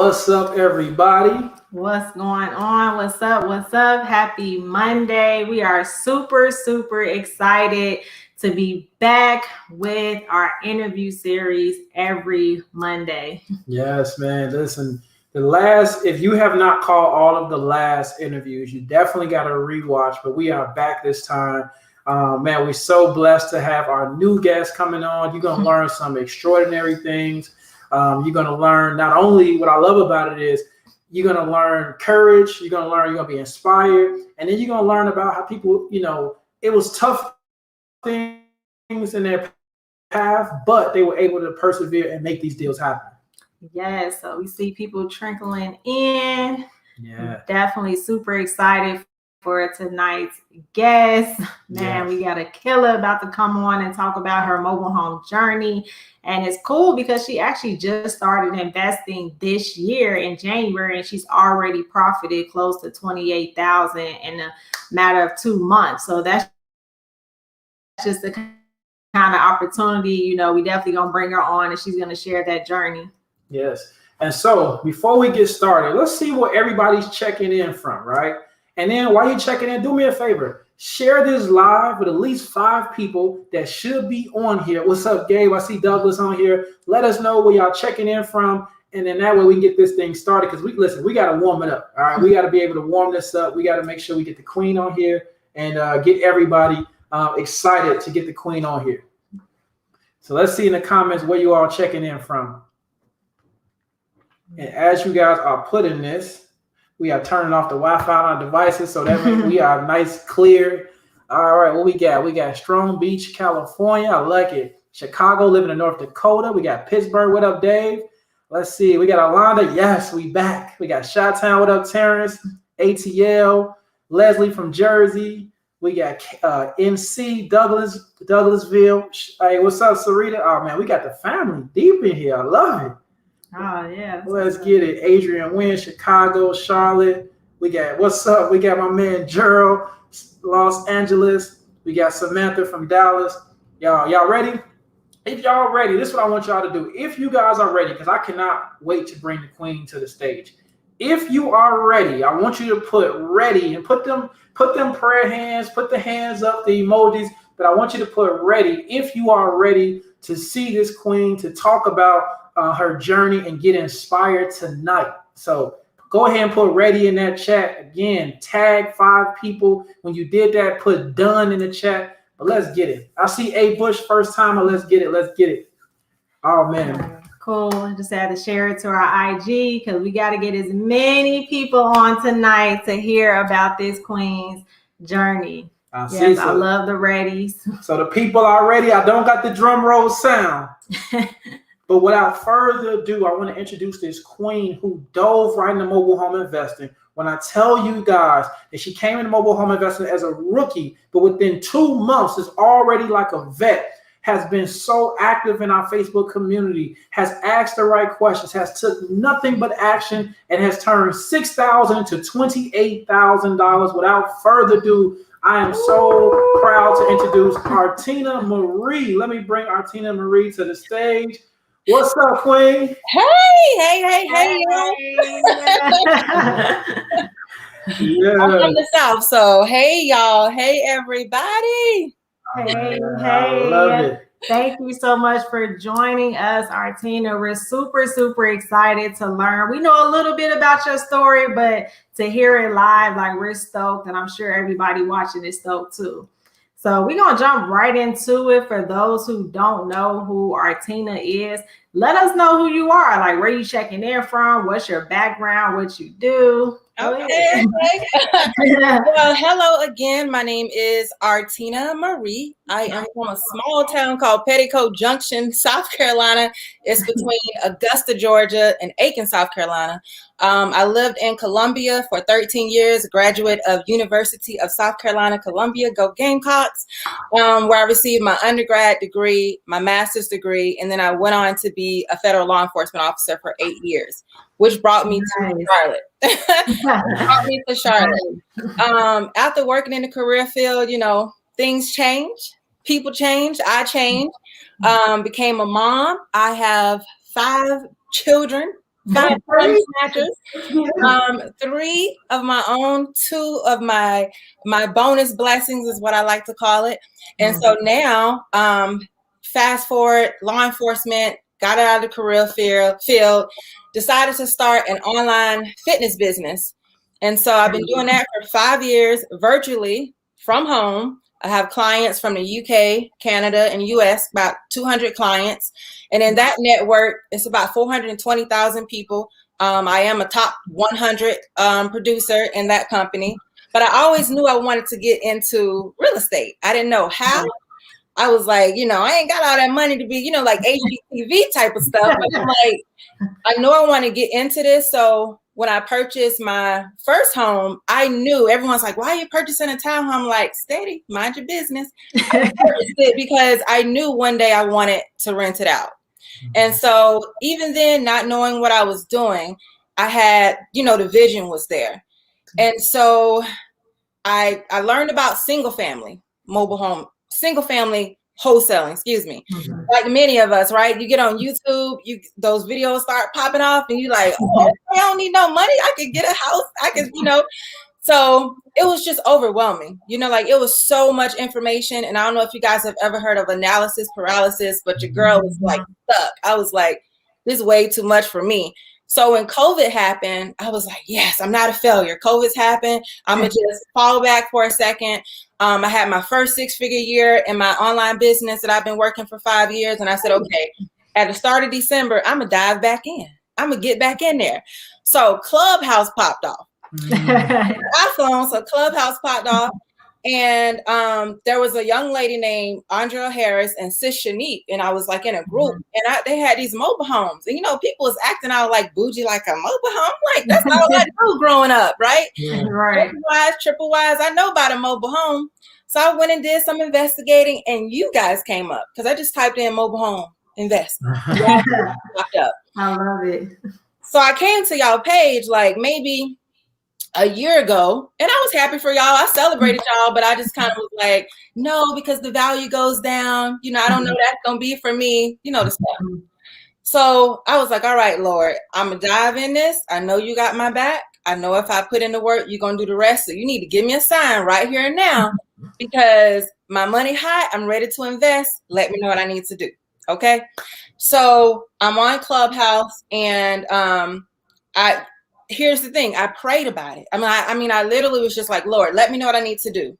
What's up, everybody? What's going on? What's up? What's up? Happy Monday. We are super excited to be back with our interview series every Monday. Yes, man. Listen, if you have not caught all of the last interviews, you definitely got to rewatch, but we are back this time. Man, we're so blessed to have our new guests coming on. You're going to learn some extraordinary things. You're going to learn not only what I love about it is you're going to learn courage. You're going to be inspired. And then you're going to learn about how people, it was tough things in their path, but they were able to persevere and make these deals happen. Yes, so we see people trickling in. Yeah. Definitely super excited for tonight's guest. Man, we got a killer about to come on and talk about her mobile home journey. And it's cool because she actually just started investing this year in January, and she's already profited close to $28,000 in a matter of 2 months. So that's just the kind of opportunity, we definitely gonna bring her on and she's gonna share that journey. Yes. And so before we get started, let's see what everybody's checking in from, right? And then while you're checking in, do me a favor. Share this live with at least 5 people that should be on here. What's up, Gabe? I see Douglas on here. Let us know where y'all checking in from. And then that way we can get this thing started. Because we got to warm it up. All right. We got to be able to warm this up. We got to make sure we get the queen on here and get everybody excited to get the queen on here. So let's see in the comments where you all checking in from. And as you guys are putting this, we are turning off the Wi-Fi on our devices, so that means we are nice, clear. All right, what we got? We got Strong Beach, California. I like it. Chicago, living in North Dakota. We got Pittsburgh. What up, Dave? Let's see. We got Alonda. Yes, we back. We got Chi-Town. What up, Terrence? ATL. Leslie from Jersey. We got NC, Douglasville. Hey, what's up, Sarita? Oh, man, we got the family deep in here. I love it. Oh, yeah. Let's get it. Adrian Wynn, Chicago, Charlotte. We got, what's up? We got my man Gerald, Los Angeles. We got Samantha from Dallas. Y'all ready? If y'all ready, this is what I want y'all to do. If you guys are ready, because I cannot wait to bring the queen to the stage. If you are ready, I want you to put ready and put them prayer hands, put the hands up, the emojis, but I want you to put ready if you are ready to see this queen, to talk about her journey and get inspired tonight. So go ahead and put ready in that chat. Again, tag 5 people. When you did that, put done in the chat. But let's get it. I see A. Bush, first timer. Let's get it. Oh, man. Cool. I just had to share it to our IG because we got to get as many people on tonight to hear about this queen's journey. I love the readies. So the people are ready. I don't got the drum roll sound. But without further ado, I want to introduce this queen who dove right into mobile home investing. When I tell you guys that she came into mobile home investing as a rookie, but within 2 months is already like a vet, has been so active in our Facebook community, has asked the right questions, has took nothing but action, and has turned $6,000 to $28,000. Without further ado, I am so proud to introduce Artina Marie. Let me bring Artina Marie to the stage. What's up, queen? Hey, y'all. Yeah. I'm from the South, so hey, y'all. Hey, everybody. Hey. I love it. Thank you so much for joining us, Artina. We're super excited to learn. We know a little bit about your story, but to hear it live, like, we're stoked, and I'm sure everybody watching is stoked too. So we're going to jump right into it. For those who don't know who Artina is, let us know who you are. Like, where you checking in from? What's your background? What you do? Okay. Well, hello again. My name is Artina Marie. I am from a small town called Petticoat Junction, South Carolina. It's between Augusta, Georgia, and Aiken, South Carolina. I lived in Columbia for 13 years, a graduate of University of South Carolina, Columbia, go Gamecocks, where I received my undergrad degree, my master's degree, and then I went on to be a federal law enforcement officer for 8 years, which brought me to Charlotte. After working in the career field, things change, people change, I changed, became a mom. I have 5 children 5 plum snatchers, 3 of my own, 2 of my bonus blessings is what I like to call it. And so now, fast forward, law enforcement, got out of the career field, decided to start an online fitness business. And so I've been doing that for 5 years virtually from home. I have clients from the UK, Canada, and US, about 200 clients. And in that network, it's about 420,000 people. I am a top 100 producer in that company. But I always knew I wanted to get into real estate. I didn't know how. I was like, I ain't got all that money to be, like HGTV type of stuff. But I'm like, I know I want to get into this. So when I purchased my first home, I knew everyone's like, why are you purchasing a townhome? I'm like, steady, mind your business. I purchased it because I knew one day I wanted to rent it out. And so even then, not knowing what I was doing, I had, the vision was there. And so I learned about single family wholesaling, like many of us, right? You get on YouTube, those videos start popping off and you're like, oh, I don't need no money. I could get a house. I could, so it was just overwhelming, like it was so much information. And I don't know if you guys have ever heard of analysis paralysis, but your girl was like stuck. I was like, this is way too much for me. So when COVID happened, I was like, yes, I'm not a failure. COVID's happened. I'm going to just fall back for a second. I had my first 6-figure year in my online business that I've been working for 5 years. And I said, okay, at the start of December, I'm going to dive back in. I'm going to get back in there. So Clubhouse popped off. iPhone, so Clubhouse popped off. And there was a young lady named Andrea Harris and Sis Shanique, and I was like in a group, and they had these mobile homes, and people was acting out like bougie, like a mobile home, like that's all I knew growing up, right? Right. Triple wise, I know about a mobile home, so I went and did some investigating, and you guys came up because I just typed in mobile home investment. Popped up. I love it. So I came to y'all page like maybe a year ago, and I was happy for y'all. I celebrated y'all, but I just kind of was like, no, because the value goes down. I don't know that's gonna be for me, the stuff. So I was like, all right, Lord, I'm gonna dive in this. I know you got my back. I know if I put in the work, you're gonna do the rest. So you need to give me a sign right here and now, because my money high. I'm ready to invest. Let me know what I need to do. Okay. So I'm on Clubhouse, and here's the thing. I prayed about it. I literally was just like, Lord, let me know what I need to do.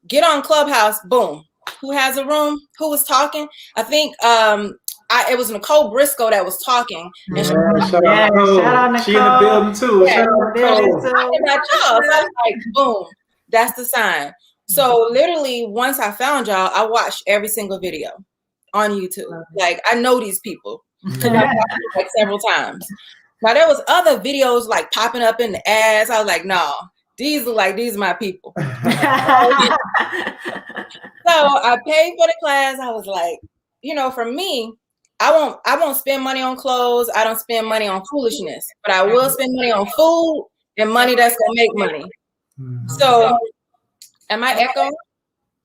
Get on Clubhouse. Boom. Who has a room? Who was talking? I think it was Nicole Briscoe that was talking. And shout out Nicole. She in the building too. Yeah, shout out Nicole. So I was like, boom. That's the sign. So literally, once I found y'all, I watched every single video on YouTube. Like, I know these people because I watched it like several times. Now there was other videos like popping up in the ads. I was like, no, these are my people. So I paid for the class. I was like, for me, I won't spend money on clothes. I don't spend money on foolishness, but I will spend money on food and money that's gonna make money. So am I echoing?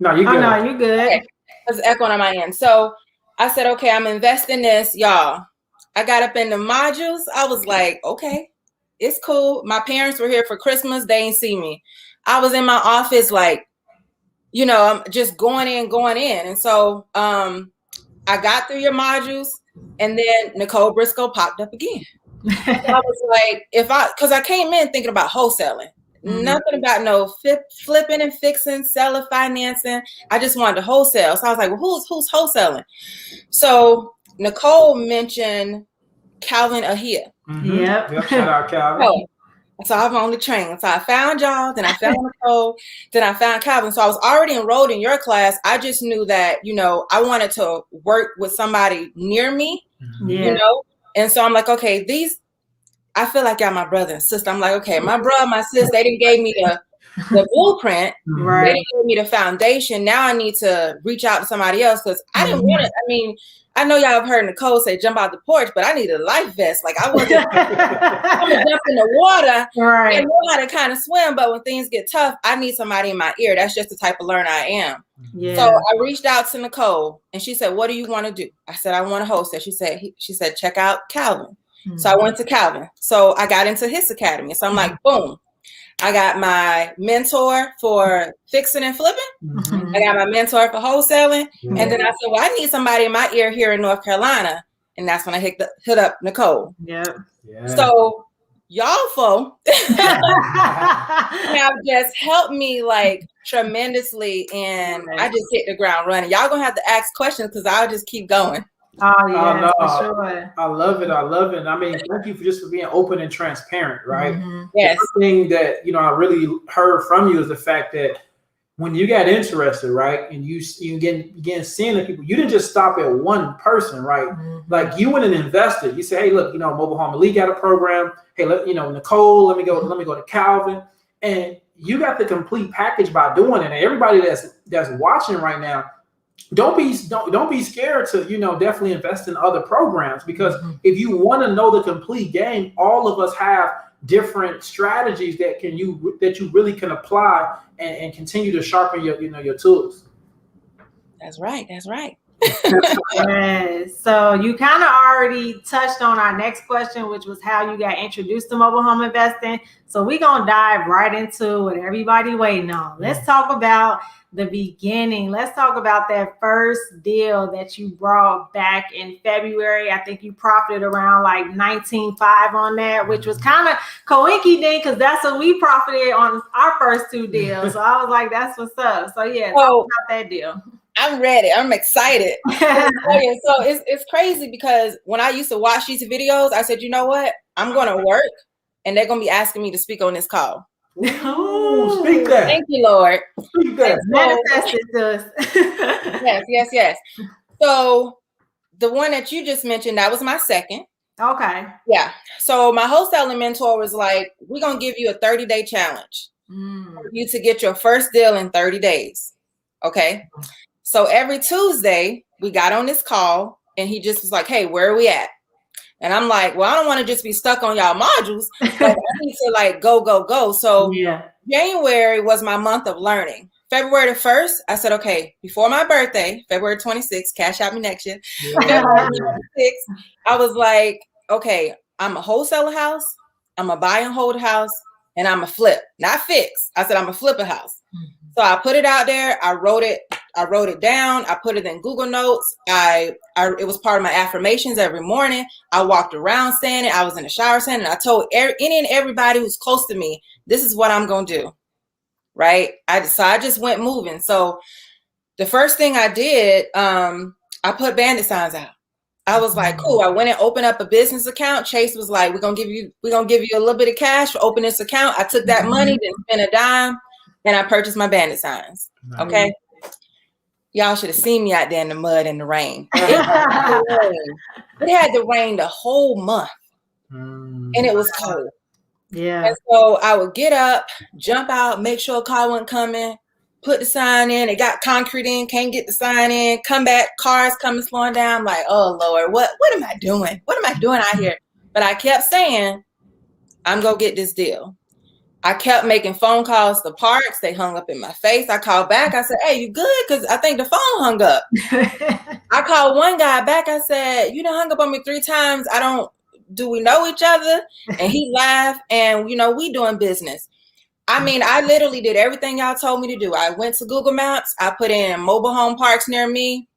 No, you're good. Oh, no, you're good. Okay. It's echoing on my end. So I said, okay, I'm investing this, y'all. I got up in the modules. I was like, okay, it's cool. My parents were here for Christmas. They ain't see me. I was in my office, like, I'm just going in. And so I got through your modules, and then Nicole Briscoe popped up again. I was like, because I came in thinking about wholesaling. Nothing about no flipping and fixing, selling, financing. I just wanted to wholesale. So I was like, well, who's wholesaling? So Nicole mentioned Calvin Ahia. Yep. Shout out Calvin. So I'm on the train. So I found y'all, then I found Nicole, then I found Calvin. So I was already enrolled in your class. I just knew that, I wanted to work with somebody near me, And so I'm like, okay, I feel like y'all my brother and sister. I'm like, okay, my brother, my sister, they didn't gave me the blueprint. Right. They didn't give me the foundation. Now I need to reach out to somebody else because I didn't want it. I know y'all have heard Nicole say jump out the porch, but I need a life vest. Like I wasn't I'm gonna jump in the water and know how to kind of swim, but when things get tough, I need somebody in my ear. That's just the type of learner I am. Yeah. So I reached out to Nicole and she said, what do you want to do? I said, I want to host it. She said, check out Calvin. So I went to Calvin. So I got into his academy. So I'm like, boom. I got my mentor for fixing and flipping. Mm-hmm. I got my mentor for wholesaling. Yeah. And then I said, well, I need somebody in my ear here in North Carolina. And that's when I hit up Nicole. Yep. Yeah. So y'all folk have just helped me like tremendously. And I just hit the ground running. Y'all gonna have to ask questions because I'll just keep going. Oh yeah, no, for sure. I love it. I love it. I mean, thank you for being open and transparent, right? Mm-hmm. Yes. The thing that I really heard from you is the fact that when you got interested, right, and you began seeing the people, you didn't just stop at one person, right? Mm-hmm. Like you went and invested. You say, hey, look, Mobile Home Elite got a program. Hey, Nicole, let me go to Calvin, and you got the complete package by doing it. And everybody that's watching right now, don't be scared to definitely invest in other programs, because if you want to know the complete game, all of us have different strategies that you really can apply and continue to sharpen your tools. That's right. Yes. So you kind of already touched on our next question, which was how you got introduced to mobile home investing. So we're going to dive right into what everybody waiting on. Let's talk about the beginning. Let's talk about that first deal that you brought back in February. I think you profited around like 19.5 on that, which was kind of coinky-dink because that's what we profited on our first two deals. So I was like, that's what's up. So yeah, talk about that deal. I'm ready. I'm excited. So it's crazy because when I used to watch these videos, I said, you know what? I'm going to work and they're going to be asking me to speak on this call. Ooh, speak that. Thank you, Lord. Speak that. Manifest it to us. Yes. So the one that you just mentioned, that was my second. Okay. Yeah. So my wholesaling mentor was like, we're going to give you a 30-day challenge for you to get your first deal in 30 days. Okay. So every Tuesday we got on this call and he just was like, hey, where are we at? And I'm like, well, I don't want to just be stuck on y'all modules, but I need to like go. So January was my month of learning. February the 1st, I said, okay, before my birthday, February 26th, cash out me next year. February 26th, I was like, okay, I'm a wholesale house, I'm a buy and hold house, and I'm a flip, not fix. I said, I'm a flip a house. So I put it out there. I wrote it down. I put it in Google Notes. It was part of my affirmations every morning. I walked around saying it. I was in the shower saying it. I told any and everybody who's close to me, this is what I'm going to do. Right. I just went moving. So the first thing I did, I put bandit signs out. I was like, cool. I went and opened up a business account. Chase was like, we're going to give you a little bit of cash for opening this account. I took that money, didn't spend a dime, and I purchased my bandit signs. Okay. Y'all should have seen me out there in the mud and the rain. It had to rain the whole month. And it was cold. Yeah. And so I would get up, jump out, make sure a car wasn't coming, put the sign in. It got concrete in, can't get the sign in, come back, cars coming, slowing down. I'm like, oh Lord, what am I doing? What am I doing out here? But I kept saying, I'm going to get this deal. I kept making phone calls to parks. They hung up in my face. I called back. I said, hey, you good? Because I think the phone hung up. I called one guy back. I said, you done hung up on me 3 times. Do we know each other? And he laughed. And, we doing business. I mean, I literally did everything y'all told me to do. I went to Google Maps. I put in mobile home parks near me,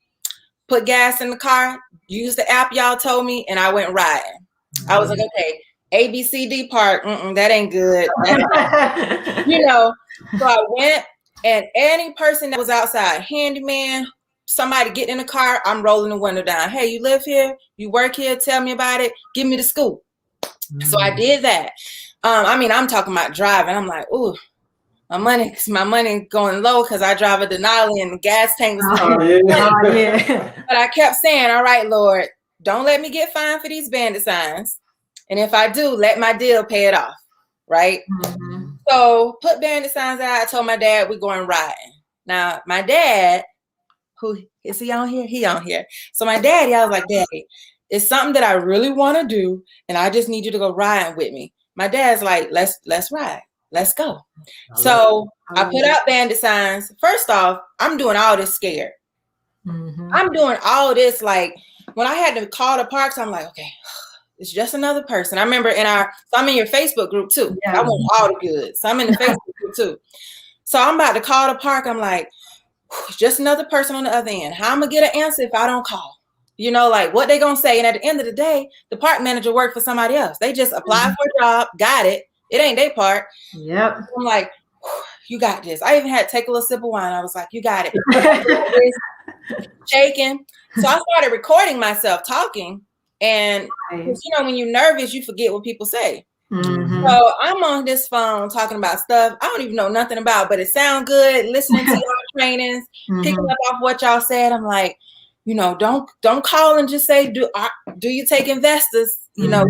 put gas in the car, used the app y'all told me, and I went riding. I was like, okay, ABCD park, that ain't good. So I went, and any person that was outside, handyman, somebody getting in the car, I'm rolling the window down. Hey, you live here? You work here? Tell me about it. Give me the scoop. So I did that. I'm talking about driving. I'm like, ooh, my money going low because I drive a Denali and the gas tank was low. But I kept saying, all right, Lord, don't let me get fined for these bandit signs. And if I do, let my deal pay it off. Right. So put bandit signs out. I told my dad we're going riding. Now, my dad, who is he on here? He on here. So my daddy, I was like, Daddy, it's something that I really want to do. And I just need you to go riding with me. My dad's like, let's ride. Let's go. So I put out bandit signs. First off, I'm doing all this scared. I'm doing all this. Like when I had to call the parks, I'm like, okay, It's just another person. I remember so I'm in your Facebook group too. Yeah. I want all the goods. So I'm in the Facebook group too. So I'm about to call the park. I'm like, just another person on the other end. How I'm gonna get an answer if I don't call? You know, like what they gonna say? And at the end of the day, the park manager worked for somebody else. They just applied for a job, got it. It ain't their part. Yep. I'm like, you got this. I even had to take a little sip of wine. I was like, you got it. Shaking. So I started recording myself talking. And you know, when you're nervous, you forget what people say. Mm-hmm. So I'm on this phone talking about stuff I don't even know nothing about, but it sounds good. Listening to y'all trainings, picking up off what y'all said. I'm like, you know, don't call and just say, do you take investors? You know,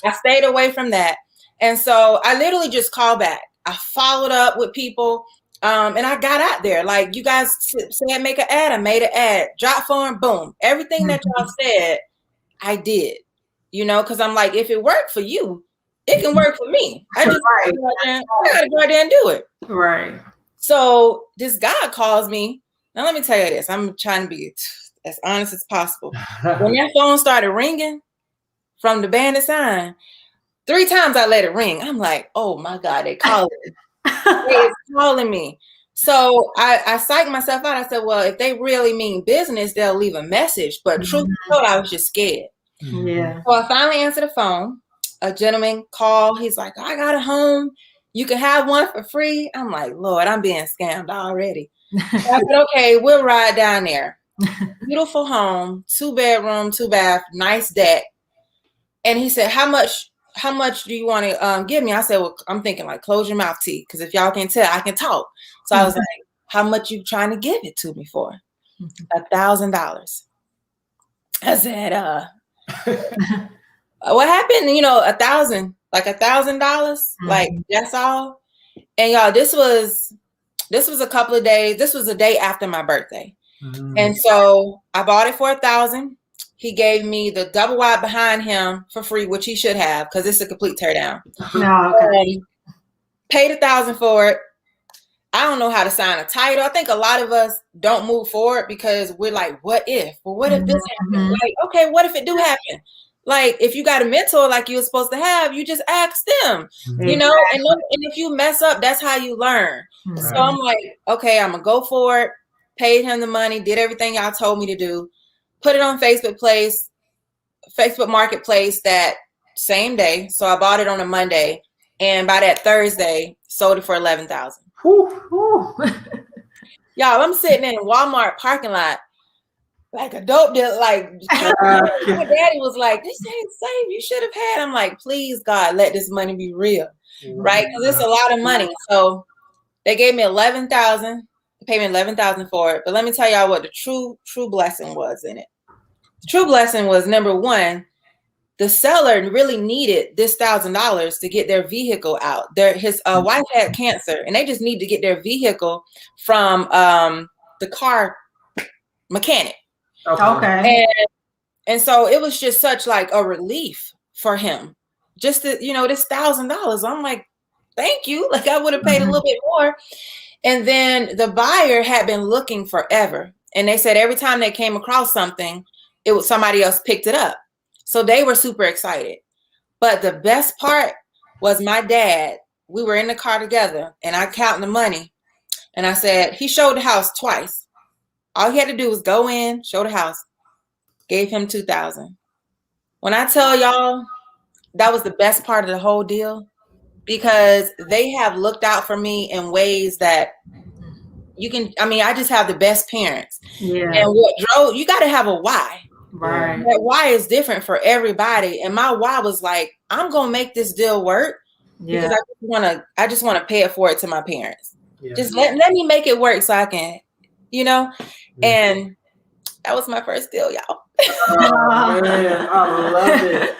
I stayed away from that. And so I literally just called back. I followed up with people. And I got out there. Like you guys said, make an ad. I made an ad. Drop form, boom. Everything that y'all said, I did. You know, because I'm like, if it worked for you, it can work for me. I just gotta go out there and do it. Right. So this guy calls me. Now let me tell you this. I'm trying to be as honest as possible. When that phone started ringing from the bandit sign, 3 times I let it ring. I'm like, oh my God, they calling me. They're calling me. So I psyched myself out. I said, well, if they really mean business, they'll leave a message. But truth be told, I was just scared. Yeah. So I finally answered the phone. A gentleman called. He's like, I got a home. You can have one for free. I'm like, Lord, I'm being scammed already. So I said, okay, we'll ride down there. Beautiful home, 2-bedroom, 2-bath, nice deck. And he said, how much do you want to give me? I said, well, I'm thinking like close your mouth, T, because if y'all can tell, I can talk. So I was like, how much you trying to give it to me for? $1,000. I said, what happened? You know, $1,000, like $1,000, like that's all. And y'all, this was a couple of days. This was a day after my birthday. And so I bought it for $1,000. He gave me the double wide behind him for free, which he should have, because it's a complete teardown. No, okay. Paid $1,000 for it. I don't know how to sign a title. I think a lot of us don't move forward because we're like, what if? Well, what if this happens? Like, okay, what if it do happen? Like, if you got a mentor like you were supposed to have, you just ask them, you know, and if you mess up, that's how you learn. Right. So I'm like, okay, I'm going to go for it. Paid him the money, did everything y'all told me to do. Put it on Facebook Marketplace that same day. So I bought it on a Monday, and by that Thursday, sold it for $11,000. Y'all, I'm sitting in a Walmart parking lot like a dope deal. Like my daddy was like, "This ain't safe. You should have had." I'm like, "Please, God, let this money be real, right? Because it's a lot of money." So they gave me $11,000. Pay me $11,000 for it. But let me tell y'all what the true blessing was in it. The true blessing was, number one, the seller really needed this $1,000 to get their vehicle out. His wife had cancer, and they just need to get their vehicle from the car mechanic. Okay. And so it was just such like a relief for him. Just to, you know, this $1,000. I'm like, thank you. Like I would have paid a little bit more. And then the buyer had been looking forever. And they said every time they came across something, it was somebody else picked it up. So they were super excited. But the best part was my dad. We were in the car together and I counting the money. And I said, he showed the house twice. All he had to do was go in, show the house, gave him $2,000. When I tell y'all, that was the best part of the whole deal. Because they have looked out for me in ways that I just have the best parents. Yeah. And what drove, you got to have a why. Right. That why is different for everybody. And my why was like, I'm going to make this deal work because I just want to pay it forward to my parents. Yeah. Just let me make it work so I can, you know, and that was my first deal, y'all. Oh, man, I love it.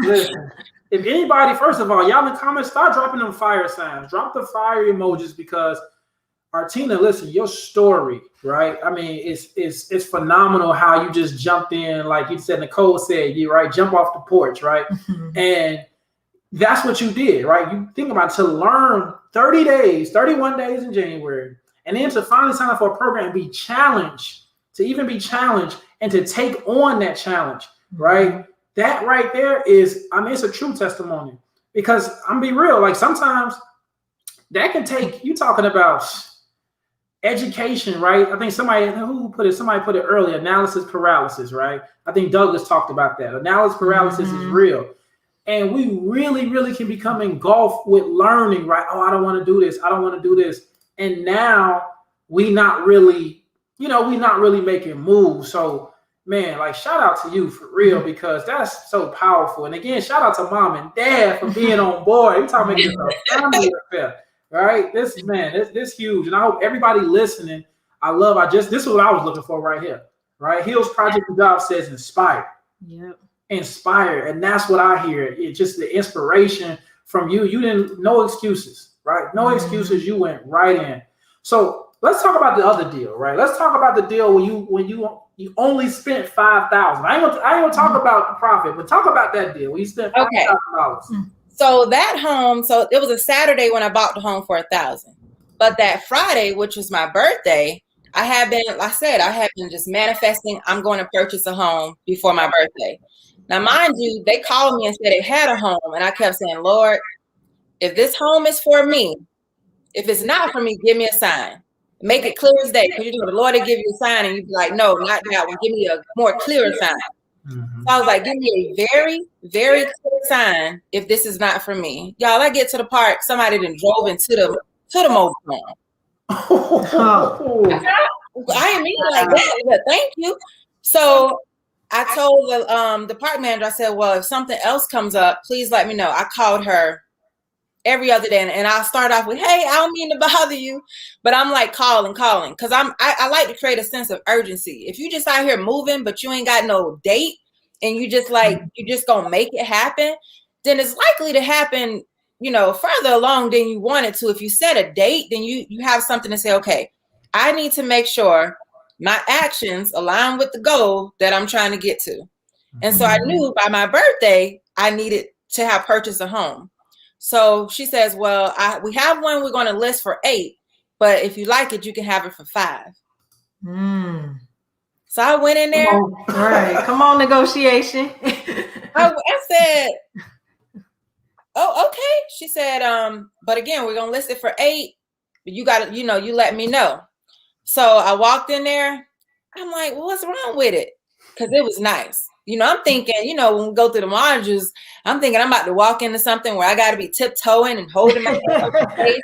Listen. If anybody, first of all, y'all in the comments, start dropping them fire signs. Drop the fire emojis because Artina, listen, your story, right? I mean, it's phenomenal how you just jumped in, like you said, Nicole said, you right, jump off the porch, right? And that's what you did, right? You think about it, to learn 31 days in January, and then to finally sign up for a program and be challenged, to even be challenged and to take on that challenge, right? that right there is, I mean, it's a true testimony, because I'm be real, like sometimes that can take, you talking about education, right? I think somebody put it earlier, analysis paralysis, right? I think Douglas talked about that. Analysis paralysis is real. And we really, really can become engulfed with learning, right? Oh, I don't want to do this. I don't want to do this. And now we not really making moves. So, man, like shout out to you for real, because that's so powerful. And again, shout out to mom and dad for being on board. We're talking about a family affair, right? This huge. And I hope everybody listening, this is what I was looking for right here, right? Heels Project and Job says inspired. Yep. Inspired, and that's what I hear. It's just the inspiration from you. You didn't, no excuses, right? No excuses. You went right in. So let's talk about the other deal, right? Let's talk about the deal when you only spent $5,000. I ain't gonna talk about the profit, but talk about that deal when you spent $5,000. So that home, so it was a Saturday when I bought the home for $1,000, but that Friday, which was my birthday, I had been just manifesting. I'm going to purchase a home before my birthday. Now, mind you, they called me and said they had a home, and I kept saying, Lord, if this home is for me, if it's not for me, give me a sign. Make it clear as day, because the Lord will give you a sign, and you'd be like, no, not that one. Give me a more clear sign. So I was like, give me a very, very clear sign if this is not for me. Y'all, I get to the park, somebody then drove into the mobile home. I didn't mean like that, but thank you. So I told the park manager, I said, well, if something else comes up, please let me know. I called her every other day, and I'll start off with, hey, I don't mean to bother you, but I'm like calling, because I like to create a sense of urgency. If you just out here moving, but you ain't got no date, and you just gonna make it happen, then it's likely to happen, further along than you want it to. If you set a date, then you have something to say, okay, I need to make sure my actions align with the goal that I'm trying to get to. And so I knew by my birthday, I needed to have purchased a home. So she says, well, we have one we're going to list for $8, but if you like it, you can have it for $5. So I went in there. Come on, negotiation. I said, oh, okay. She said, but again, we're going to list it for $8, but you got to, you let me know. So I walked in there. I'm like, well, what's wrong with it? Because it was nice. I'm thinking, when we go through the modules, I'm thinking I'm about to walk into something where I got to be tiptoeing and holding my face.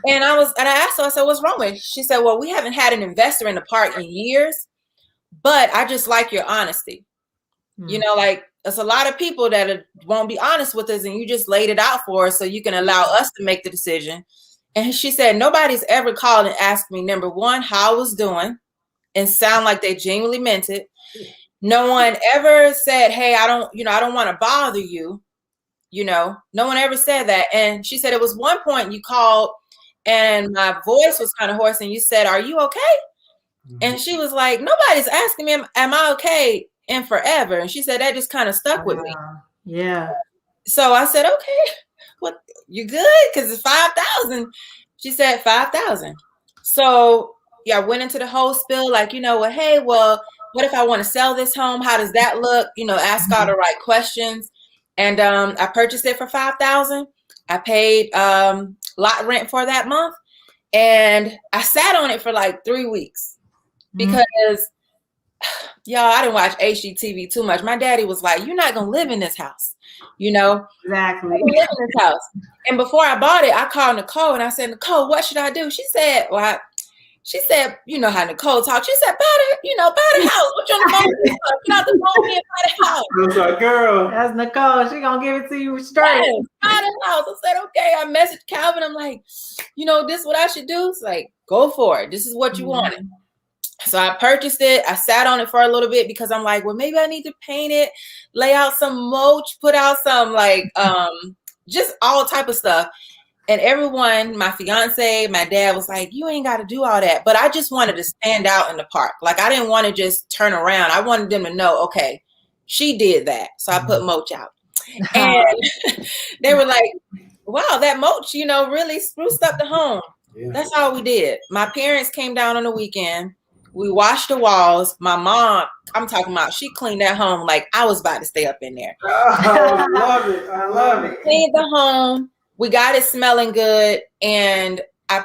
And I asked her, I said, what's wrong with it? She said, well, we haven't had an investor in the park in years, but I just like your honesty. Like there's a lot of people that won't be honest with us, and you just laid it out for us so you can allow us to make the decision. And she said, nobody's ever called and asked me, number one, how I was doing, and sound like they genuinely meant it. No one ever said, hey, I don't want to bother you. No one ever said that. And she said, it was one point you called and my voice was kind of hoarse, and you said, are you okay? And she was like, nobody's asking me, am I okay in forever? And she said, that just kind of stuck with me. Yeah. So I said, okay, what, you good? Because it's 5,000. She said 5,000. So yeah, I went into the whole spiel, like, hey, well, what if I want to sell this home? How does that look? Ask all the right questions. And I purchased it for 5,000. I paid lot rent for that month. And I sat on it for like 3 weeks because y'all, I didn't watch HGTV too much. My daddy was like, you're not going to live in this house. Exactly. Live in this house. And before I bought it, I called Nicole and I said, Nicole, what should I do? She said, she said, you know how Nicole talks. She said, buy the house. What you on the phone? Not the phone, buy the house. I was like, girl. That's Nicole. She gonna give it to you straight. Buy the house. I said, okay. I messaged Calvin. I'm like, this is what I should do. It's like, go for it. This is what you wanted. So I purchased it. I sat on it for a little bit because I'm like, well, maybe I need to paint it, lay out some mulch, put out some just all type of stuff. And everyone, my fiance, my dad was like, you ain't got to do all that. But I just wanted to stand out in the park. Like, I didn't want to just turn around. I wanted them to know, okay, she did that. So I put mulch out. And they were like, wow, that mulch, really spruced up the home. Yeah. That's all we did. My parents came down on the weekend. We washed the walls. My mom, I'm talking about, she cleaned that home like I was about to stay up in there. Oh, I love it. I love it. Cleaned the home. We got it smelling good. And I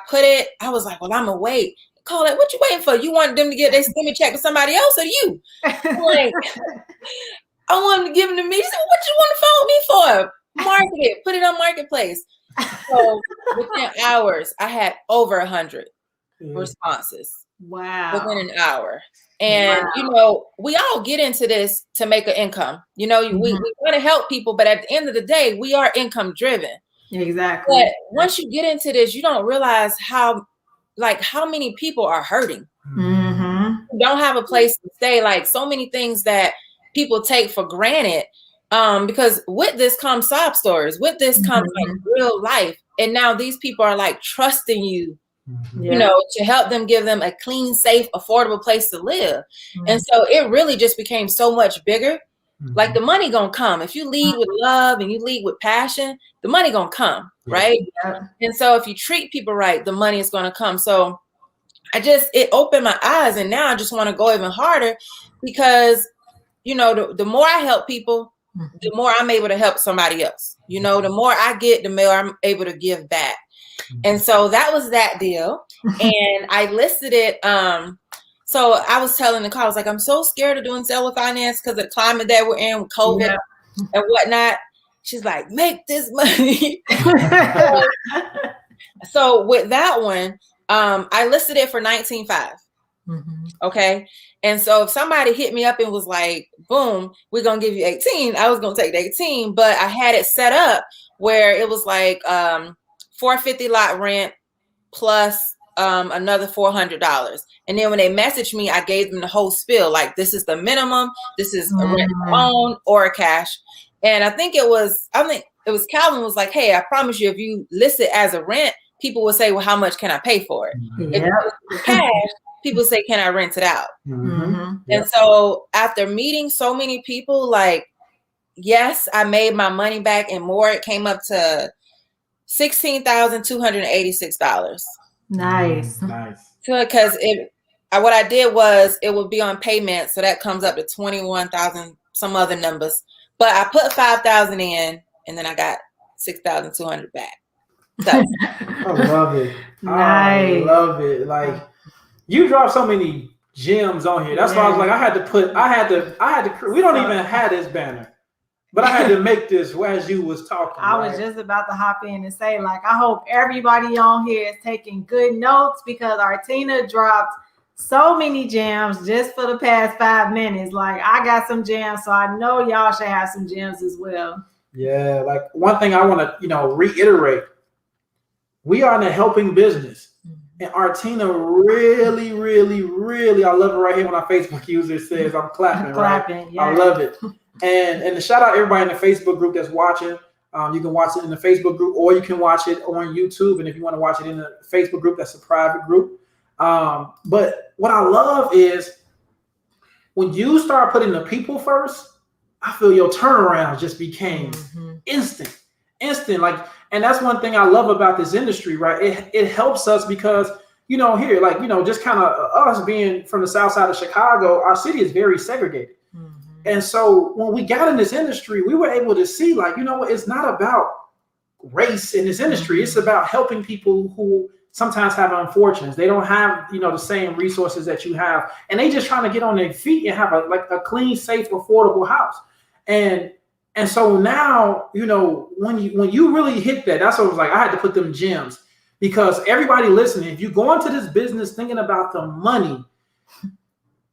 was like, well, I'm going to wait. Call it, what you waiting for? You want them to get their stimmy check to somebody else or you? I'm like, I want them to give them to me. She said, what you want to phone me for? Market it. Put it on Marketplace. So within hours, I had over 100 responses. Wow. Within an hour. And, you know, we all get into this to make an income. You know, we want to help people, but at the end of the day, we are income driven. Exactly. But once you get into this, you don't realize how many people are hurting. Mm-hmm. Don't have a place to stay. Like so many things that people take for granted. Because with this comes sob stories. With this comes like real life. And now these people are like trusting you, you know, to help them, give them a clean, safe, affordable place to live. And so it really just became so much bigger. Like the money gonna come. If you lead with love and you lead with passion, the money gonna come, right? And so if you treat people right, the money is gonna come. So it opened my eyes, and now I just want to go even harder because, you know, the more I help people, the more I'm able to help somebody else. You know, the more I get, the more I'm able to give back. And so that was that deal. And I listed it. So I was telling Nicole, I was like, I'm so scared of doing seller finance because of the climate that we're in with COVID and whatnot. She's like, make this money. So with that one, I listed it for $19,500. Okay. And so if somebody hit me up and was like, boom, we're going to give you 18, I was going to take the 18, but I had it set up where it was like, $450 lot rent plus, another $400. And then when they messaged me, I gave them the whole spiel. Like, this is the minimum. This is a rent own or a cash. And I think it was Calvin was like, hey, I promise you, if you list it as a rent, people will say, well, how much can I pay for it? If it's cash, people say, can I rent it out? And so after meeting so many people, like, yes, I made my money back and more. It came up to $16,286. Nice. So because what I did was it would be on payment, so that comes up to 21,000, some other numbers. But I put 5,000 in, and then I got 6,200 back. So I love it. Nice. I love it. Like, you dropped so many gems on here. That's why I was like, I had to. We don't even have this banner. But I had to make this as you was talking. I was just about to hop in and say, like, I hope everybody on here is taking good notes because Artina dropped so many gems just for the past 5 minutes. Like, I got some gems, so I know y'all should have some gems as well. Yeah, like one thing I want to, reiterate. We are in a helping business. And Artina really, really, really, I love it right here when our Facebook user says, I'm clapping, right? Yeah. I love it. And to shout out everybody in the Facebook group that's watching. You can watch it in the Facebook group, or you can watch it on YouTube. And if you want to watch it in the Facebook group, that's a private group. But what I love is when you start putting the people first, I feel your turnaround just became instant. Like, and that's one thing I love about this industry, right? It helps us because, here, like, just kind of us being from the south side of Chicago, our city is very segregated. And so when we got in this industry, we were able to see, like, it's not about race in this industry. It's about helping people who sometimes have unfortunates. They don't have, the same resources that you have. And they just trying to get on their feet and have a clean, safe, affordable house. And so now, when you really hit that, that's what it was like. I had to put them gems because everybody listening, if you go into this business thinking about the money,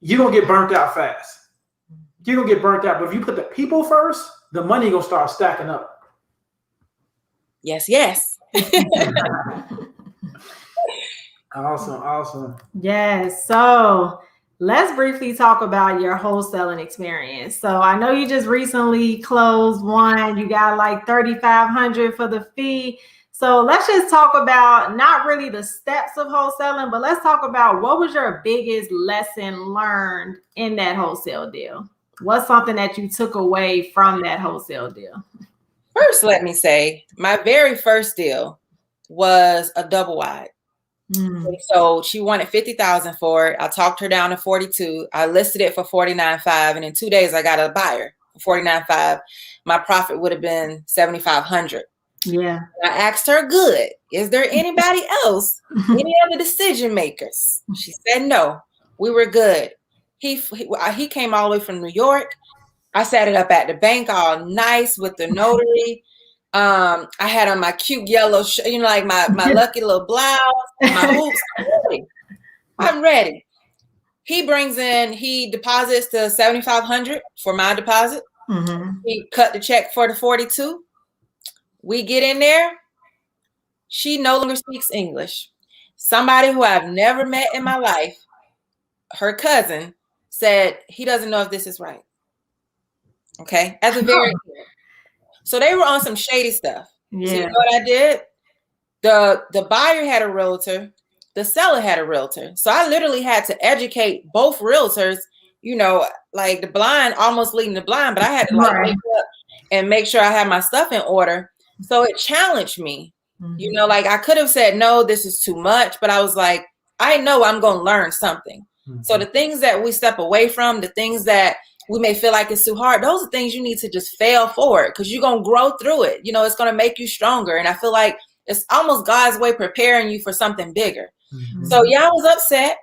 you're going to get burnt out fast. You're going to get burnt out. But if you put the people first, the money going to start stacking up. Yes. Awesome. Yes. So let's briefly talk about your wholesaling experience. So I know you just recently closed one. You got like $3,500 for the fee. So let's just talk about not really the steps of wholesaling, but let's talk about what was your biggest lesson learned in that wholesale deal? What's something that you took away from that wholesale deal? First, let me say my very first deal was a double wide. So she wanted $50,000 for it. I talked her down to 42. I listed it for 49.5, and in 2 days I got a buyer for 49.5. My profit would have been 7,500. Yeah. I asked her, good, is there anybody else, any other decision makers? She said no. We were good. He came all the way from New York. I set it up at the bank all nice with the notary. I had on my cute yellow, like my lucky little blouse, my hoops. I'm ready. He deposits to 7,500 for my deposit. He cut the check for the 42. We get in there. She no longer speaks English. Somebody who I've never met in my life, her cousin, said he doesn't know if this is right. Okay, at the very end. So they were on some shady stuff. Yeah. So you know what I did? The buyer had a realtor, the seller had a realtor. So I literally had to educate both realtors, like the blind almost leading the blind, but I had to wake up and make sure I had my stuff in order. So it challenged me. Like I could have said, no, this is too much, but I was like, I know I'm going to learn something. So the things that we step away from, the things that we may feel like it's too hard, those are things you need to just fail forward because you're going to grow through it. It's going to make you stronger. And I feel like it's almost God's way preparing you for something bigger. So yeah, I was upset.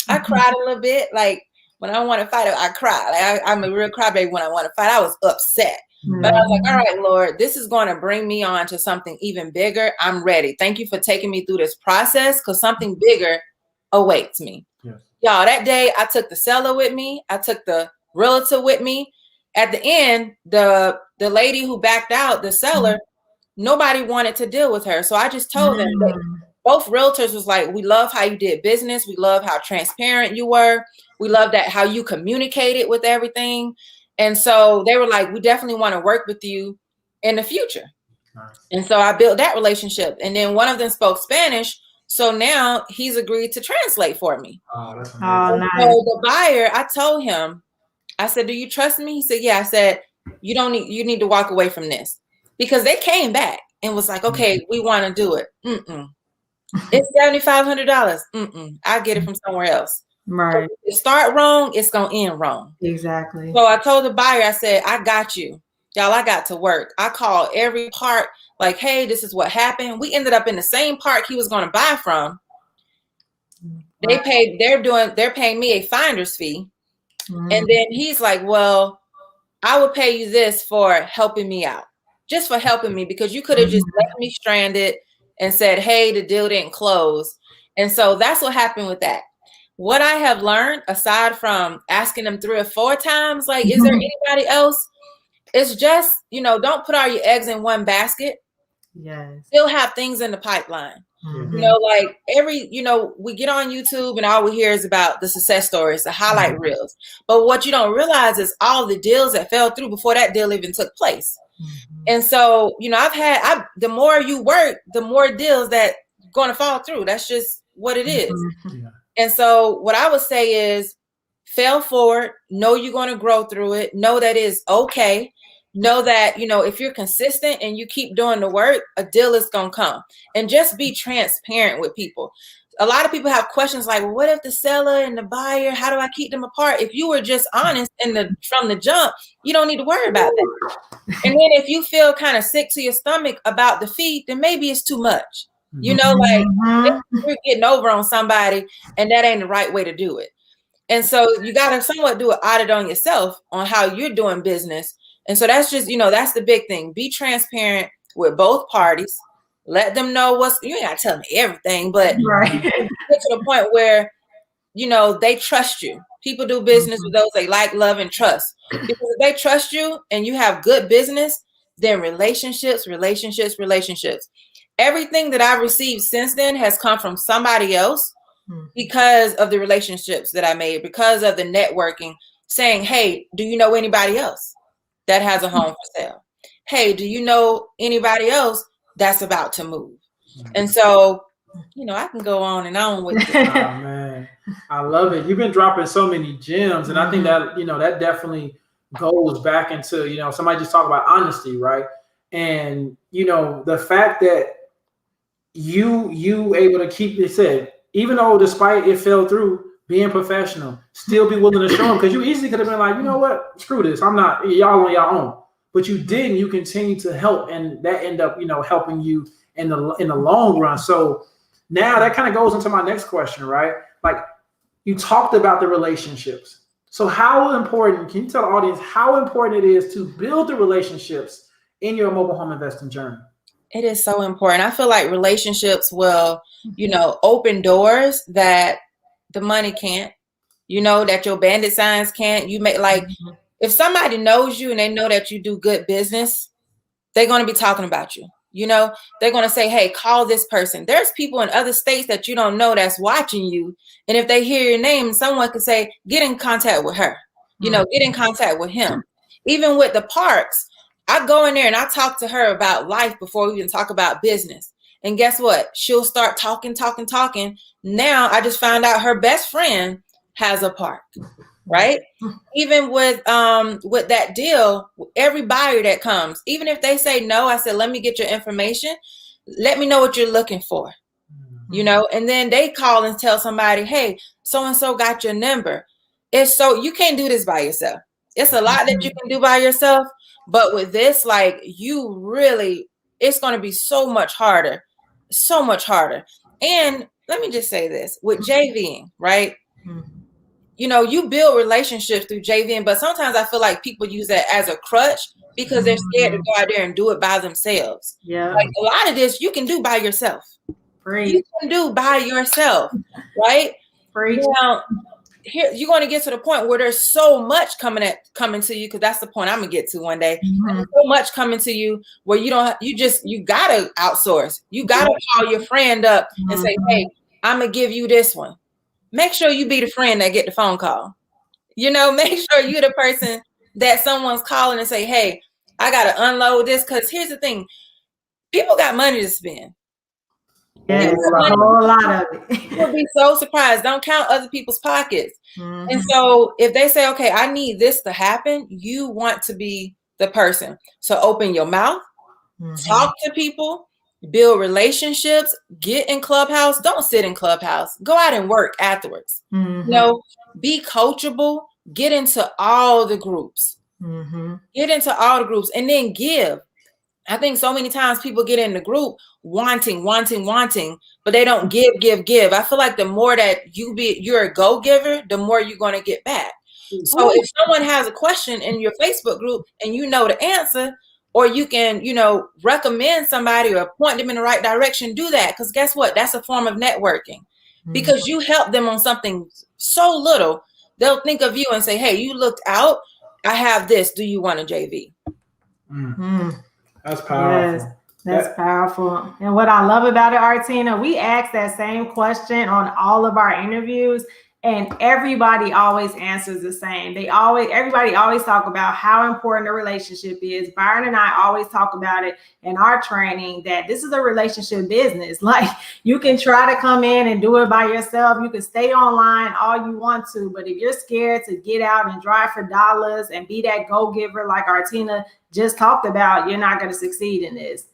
I cried a little bit. Like when I want to fight, I cry. Like I'm a real crybaby when I want to fight. I was upset. But I was like, all right, Lord, this is going to bring me on to something even bigger. I'm ready. Thank you for taking me through this process because something bigger awaits me. Yes. Y'all, that day I took the seller with me. I took the realtor with me. At the end, the lady who backed out, the seller, nobody wanted to deal with her. So I just told them that both realtors was like, we love how you did business. We love how transparent you were. We love that how you communicated with everything. And so they were like, we definitely want to work with you in the future. Nice. And so I built that relationship. And then one of them spoke Spanish. So now he's agreed to translate for me. Oh, that's amazing. Nice. So the buyer, I told him, I said, do you trust me? He said, yeah. I said, you need to walk away from this because they came back and was like, okay, we want to do it. It's $7,500. I'll get it from somewhere else. Right. If it start wrong, it's going to end wrong. Exactly. So I told the buyer, I said, I got you. Y'all, I got to work. I called every park like, hey, this is what happened. We ended up in the same park he was going to buy from. They're paying me a finder's fee. And then he's like, well, I would pay you this for helping me out, just for helping me, because you could have just left me stranded and said, hey, the deal didn't close. And so that's what happened with that. What I have learned, aside from asking them 3 or 4 times, like, is there anybody else? It's just, don't put all your eggs in one basket. Yes. Still have things in the pipeline. Like we get on YouTube and all we hear is about the success stories, the highlight reels. But what you don't realize is all the deals that fell through before that deal even took place. And so, the more you work, the more deals that going to fall through. That's just what it is. And so what I would say is fail forward, know you're going to grow through it, know that it's okay. Know that, if you're consistent and you keep doing the work, a deal is going to come. And just be transparent with people. A lot of people have questions like, well, what if the seller and the buyer, how do I keep them apart? If you were just honest from the jump, you don't need to worry about that. And then if you feel kind of sick to your stomach about the fee, then maybe it's too much. You're getting over on somebody and that ain't the right way to do it. And so you got to somewhat do an audit on yourself on how you're doing business. And so that's just, that's the big thing. Be transparent with both parties. Let them know you ain't got to tell them everything, but get to the point where, they trust you. People do business with those they like, love, and trust. Because if they trust you and you have good business, then relationships. Everything that I've received since then has come from somebody else because of the relationships that I made, because of the networking, saying, hey, do you know anybody else that has a home for sale? Hey, do you know anybody else that's about to move? And so, I can go on and on with it. Oh, man. I love it. You've been dropping so many gems. And I think that, that definitely goes back into, somebody just talked about honesty, right? And, the fact that you able to keep, they said, even though despite it fell through, being professional, still be willing to show them, because you easily could have been like, you know what, screw this, I'm not, y'all on your own. But you didn't. You continue to help, and that end up, helping you in the long run. So now that kind of goes into my next question, right? Like, you talked about the relationships. So how important, can you tell the audience how important it is to build the relationships in your mobile home investing journey? It is so important. I feel like relationships will, open doors that the money can't, that your bandit signs can't. You make, like, if somebody knows you and they know that you do good business, they're going to be talking about you. They're going to say, hey, call this person. There's people in other states that you don't know that's watching you. And if they hear your name, someone could say, get in contact with her, get in contact with him. Even with the parks, I go in there and I talk to her about life before we even talk about business. And guess what? She'll start talking. Now I just found out her best friend has a park, right? Even with that deal, every buyer that comes, even if they say no, I said, let me get your information. Let me know what you're looking for, and then they call and tell somebody, hey, so-and-so got your number. You can't do this by yourself. It's a lot that you can do by yourself. But with this, like, it's going to be so much harder. And let me just say this with JVing, right? You build relationships through JVing, but sometimes I feel like people use that as a crutch because they're scared to go out there and do it by themselves. Yeah. Like, a lot of this you can do by yourself. Preach. You can do by yourself, right? Preach. Now, here you're going to get to the point where there's so much coming to you, because that's the point I'm gonna get to one day. There's so much coming to you where you gotta outsource. You gotta call your friend up and say, hey, I'm gonna give you this one. Make sure you be the friend that get the phone call. Make sure you're the person that someone's calling and say, hey, I gotta unload this, because here's the thing, people got money to spend. Yes, a whole lot of it. You'll be so surprised. Don't count other people's pockets. And so if they say, okay, I need this to happen, you want to be the person. So open your mouth, talk to people, build relationships, get in Clubhouse. Don't sit in Clubhouse. Go out and work afterwards. Be coachable. Get into all the groups. Get into all the groups and then give. I think so many times people get in the group wanting, but they don't give. I feel like the more that you're a go-giver, the more you're going to get back. So if someone has a question in your Facebook group and you know the answer, or you can, recommend somebody or point them in the right direction, do that. Because guess what? That's a form of networking. Because you help them on something so little, they'll think of you and say, hey, you looked out. I have this. Do you want a JV? That's powerful. Yes, that's powerful. And what I love about it, Artina, we ask that same question on all of our interviews, and everybody always answers the same. Everybody always talk about how important a relationship is. Byron and I always talk about it in our training, that this is a relationship business. Like, you can try to come in and do it by yourself. You can stay online all you want to, but if you're scared to get out and drive for dollars and be that go-giver like Artina just talked about, you're not going to succeed in this.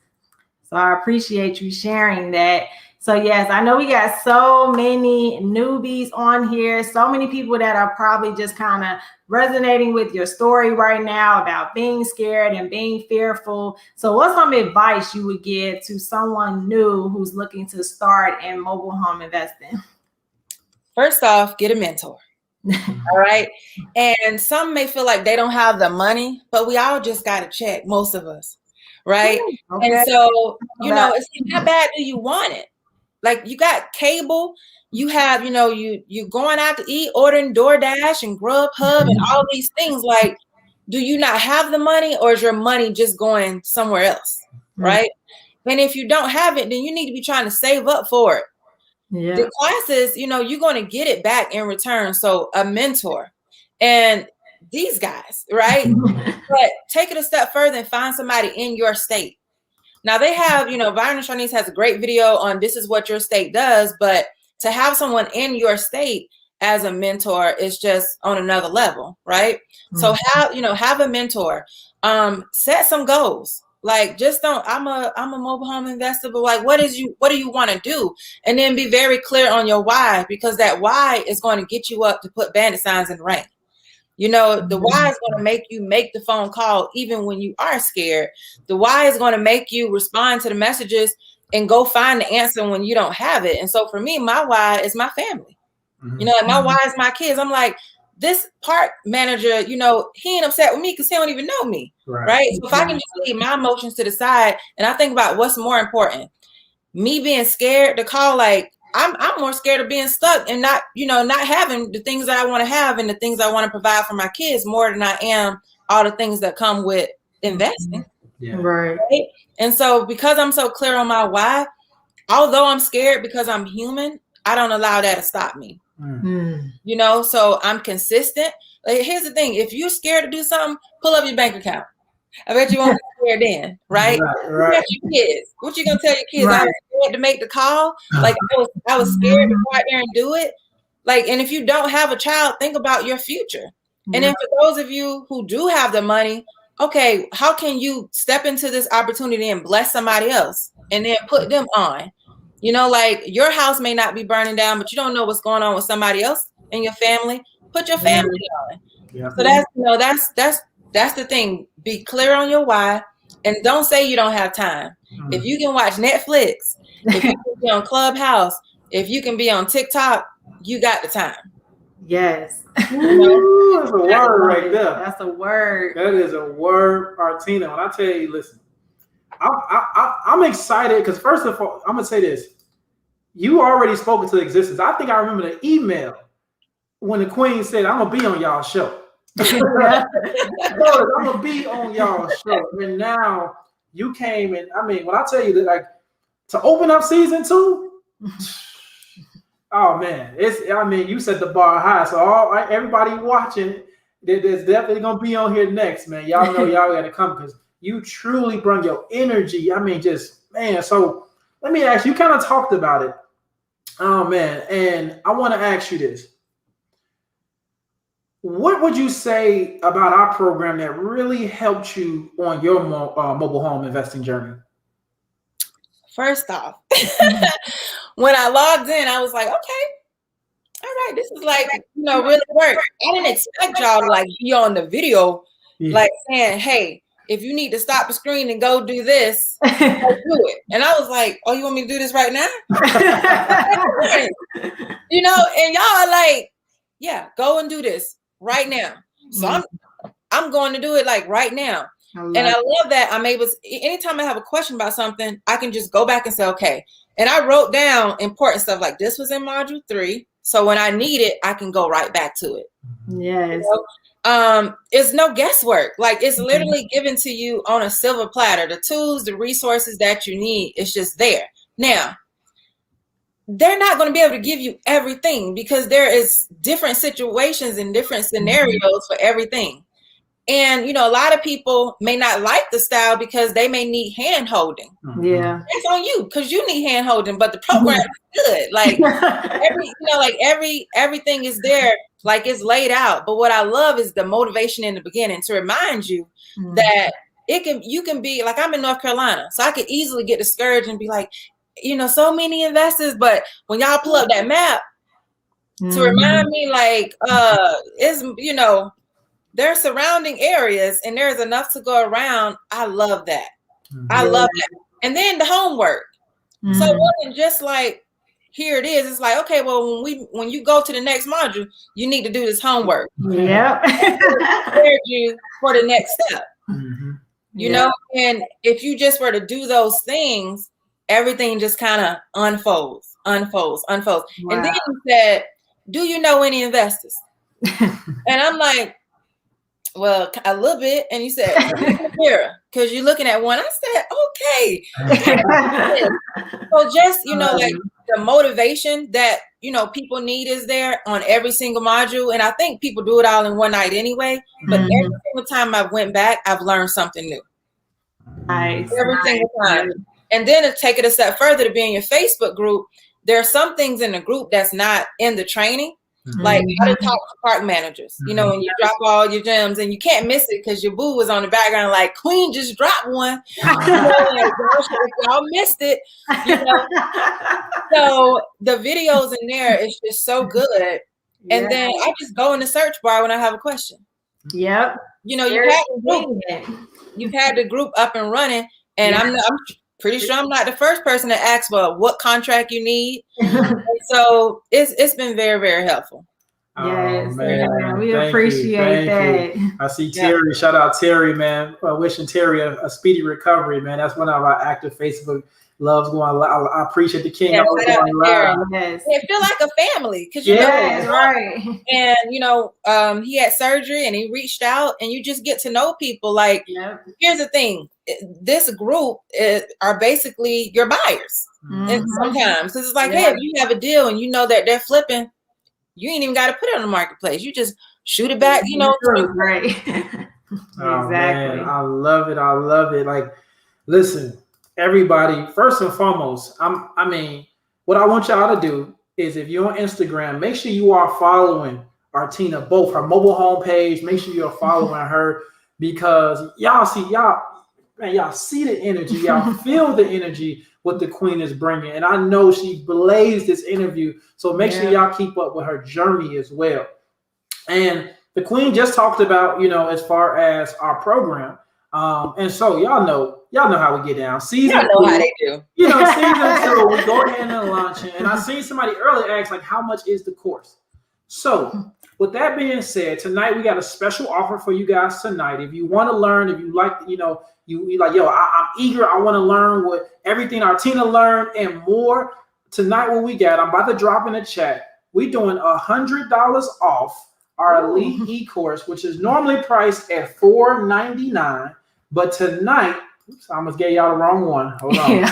So I appreciate you sharing that. So yes, I know we got so many newbies on here, so many people that are probably just kind of resonating with your story right now about being scared and being fearful. So what's some advice you would give to someone new who's looking to start in mobile home investing? First off, get a mentor. All right. And some may feel like they don't have the money, but we all just got to check, most of us. Right. Okay. And so, it's how bad do you want it? Like, you got cable, you have, you going out to eat, ordering DoorDash and Grubhub and all these things. Like, do you not have the money, or is your money just going somewhere else? Right. And if you don't have it, then you need to be trying to save up for it. Yeah. The classes, you're going to get it back in return. So a mentor and these guys, right? But take it a step further and find somebody in your state. Now they have, Byron and Shanice has a great video on this is what your state does, but to have someone in your state as a mentor is just on another level, right? So have a mentor, set some goals. Like, just don't, I'm a mobile home investor, but like, what do you want to do? And then be very clear on your why, because that why is going to get you up to put bandit signs in the rain. You know, the why is going to make you make the phone call even when you are scared. The why is going to make you respond to the messages and go find the answer when you don't have it. And so for me, my why is my family. You know, like my why is my kids. I'm like, this park manager, you know, he ain't upset with me because he don't even know me. Right. So if I can just leave my emotions to the side and I think about what's more important, me being scared to call, like, I'm more scared of being stuck and not, you know, not having the things that I want to have and the things I want to provide for my kids more than I am all the things that come with investing. Yeah. Right. And so because I'm so clear on my why, although I'm scared because I'm human, I don't allow that to stop me. You know, so I'm consistent. Like, here's the thing. If you're scared to do something, pull up your bank account. I bet you won't be scared then, right? Right. Your kids. What you gonna tell your kids? Right. I was scared to make the call. Like, I was scared to go out there and do it. Like, and if you don't have a child, think about your future. And then for those of you who do have the money, okay, how can you step into this opportunity and bless somebody else and then put them on? You know, like, your house may not be burning down, but you don't know what's going on with somebody else in your family. Put your family on. Yeah. So that's, you know, that's the thing. Be clear on your why, and don't say you don't have time. If you can watch Netflix, if you can be on Clubhouse, if you can be on TikTok, you got the time. Yes. Ooh, that's a word right there. That's a word. That is a word, Artina. When I tell you, listen, I'm excited because first of all, I'm gonna say this. You already spoken to existence. I think I remember the email when the Queen said, "I'm gonna be on y'all show." I'm gonna be on y'all show. And now you came and I mean, when I tell you that, like, to open up season 2, oh man, you set the bar high. So everybody watching, there's definitely gonna be on here next, man. Y'all know y'all gotta come because you truly bring your energy. I mean, just, man. So let me ask you, kind of talked about it. Oh man, and I want to ask you this. What would you say about our program that really helped you on your mobile home investing journey? First off, when I logged in, I was like, okay, all right, this is like, you know, really work. I didn't expect y'all to like be on the video, like saying, hey, if you need to stop the screen and go do this, go do it. And I was like, oh, you want me to do this right now? You know, and y'all are like, yeah, go and do this right now. So I'm going to do it like right now. And I love that I'm able to, anytime I have a question about something, I can just go back and say, okay. And I wrote down important stuff like this was in module 3. So when I need it, I can go right back to it. Yes. You know? It's no guesswork. Like, it's literally given to you on a silver platter. The tools, the resources that you need, it's just there. Now, they're not going to be able to give you everything because there is different situations and different scenarios for everything. And, you know, a lot of people may not like the style because they may need hand holding. Yeah. It's on you because you need hand holding, but the program is good. Like, everything is there, like, it's laid out. But what I love is the motivation in the beginning to remind you that you can be like, I'm in North Carolina, so I could easily get discouraged and be like, you know, so many investors. But when y'all pull up that map to remind me, like, is, you know, there are surrounding areas and there's enough to go around. I love that. I love that. And then the homework. So it wasn't just like, here it is. It's like, okay, well, when you go to the next module, you need to do this homework. Yeah. Prepare you for the next step. You know, and if you just were to do those things, everything just kind of unfolds. Wow. And then he said, do you know any investors? And I'm like, well, a little bit. And you said, because you're looking at one. I said, okay. So just, you know, like, the motivation that, you know, people need is there on every single module. And I think people do it all in one night anyway. But every single time I went back, I've learned something new. Nice. Every single time. And then to take it a step further, to be in your Facebook group, there are some things in the group that's not in the training. Like how to talk to park managers. You know, when you drop all your gems and you can't miss it because your boo was on the background like, Queen just dropped one. You know, like, y'all missed it. You know? So the videos in there is just so good. And then I just go in the search bar when I have a question. Yep. You know, you've had the group up and running, and I'm pretty sure I'm not the first person to ask for what contract you need. So it's been very, very helpful. Yes, oh, man. We appreciate that. I see Terry. Shout out Terry, man. Wishing Terry a speedy recovery, man. That's one of our active Facebook loves going live. I appreciate the king. Yes, going live. Yes. It feel like a family because you know, right. And you know, he had surgery and he reached out, and you just get to know people. Like, here's the thing: this group are basically your buyers, and sometimes it's like, hey, if you have a deal and you know that they're flipping, you ain't even got to put it on the marketplace. You just shoot it back, you know. Right. Oh, man, I love it. I love it. Like, listen, everybody, first and foremost, I mean, what I want y'all to do is if you're on Instagram, make sure you are following Artina, both her mobile home page. Make sure you're following her because y'all see the energy. Y'all feel the energy what the queen is bringing. And I know she blazed this interview. So make sure y'all keep up with her journey as well. And the queen just talked about, you know, as far as our program. And so y'all know how we get down. Season y'all know 2, how they do. You know, season 2, we go ahead and launch it. And I seen somebody earlier ask, like, how much is the course? So with that being said, tonight we got a special offer for you guys tonight. If you want to learn, if you like, you know, you like, yo, I'm eager. I want to learn what everything Artina learned and more. Tonight, what we got, I'm about to drop in the chat. We're doing $100 off our Elite e-course, which is normally priced at $499. But tonight, oops, I almost gave y'all the wrong one. Hold on.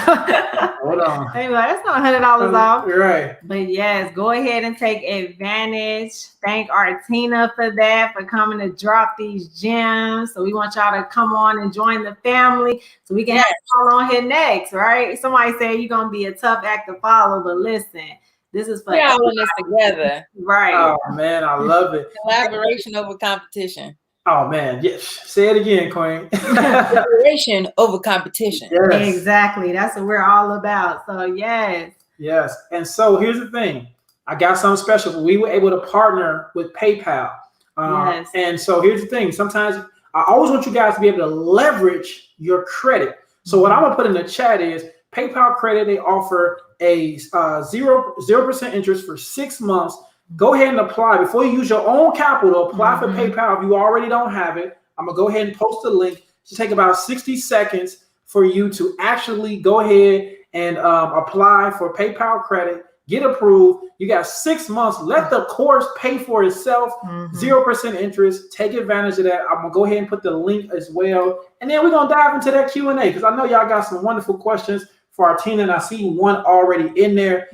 Hold on. Hey, that's not $100 off. Right. But yes, go ahead and take advantage. Thank Artina for that, for coming to drop these gems. So we want y'all to come on and join the family so we can have y'all on here next, right? Somebody say you're going to be a tough act to follow, but listen, this is for all in this together. Right. Oh, man, I love it. Collaboration over competition. Oh, man, yes. Say it again, Queen. Collaboration over competition. Yes. Exactly. That's what we're all about. So, yes. Yes. And so here's the thing. I got something special. We were able to partner with PayPal. Yes. And so here's the thing. Sometimes I always want you guys to be able to leverage your credit. So what I'm going to put in the chat is PayPal credit. They offer a 0% interest for 6 months. Go ahead and apply before you use your own capital. Apply for PayPal if you already don't have it. I'm gonna go ahead and post the link. It'll take about 60 seconds for you to actually go ahead and apply for PayPal credit. Get approved. You got 6 months. Let the course pay for itself. 0% interest. Take advantage of that. I'm gonna go ahead and put the link as well. And then we're gonna dive into that Q&A because I know y'all got some wonderful questions for Artina, and I see one already in there.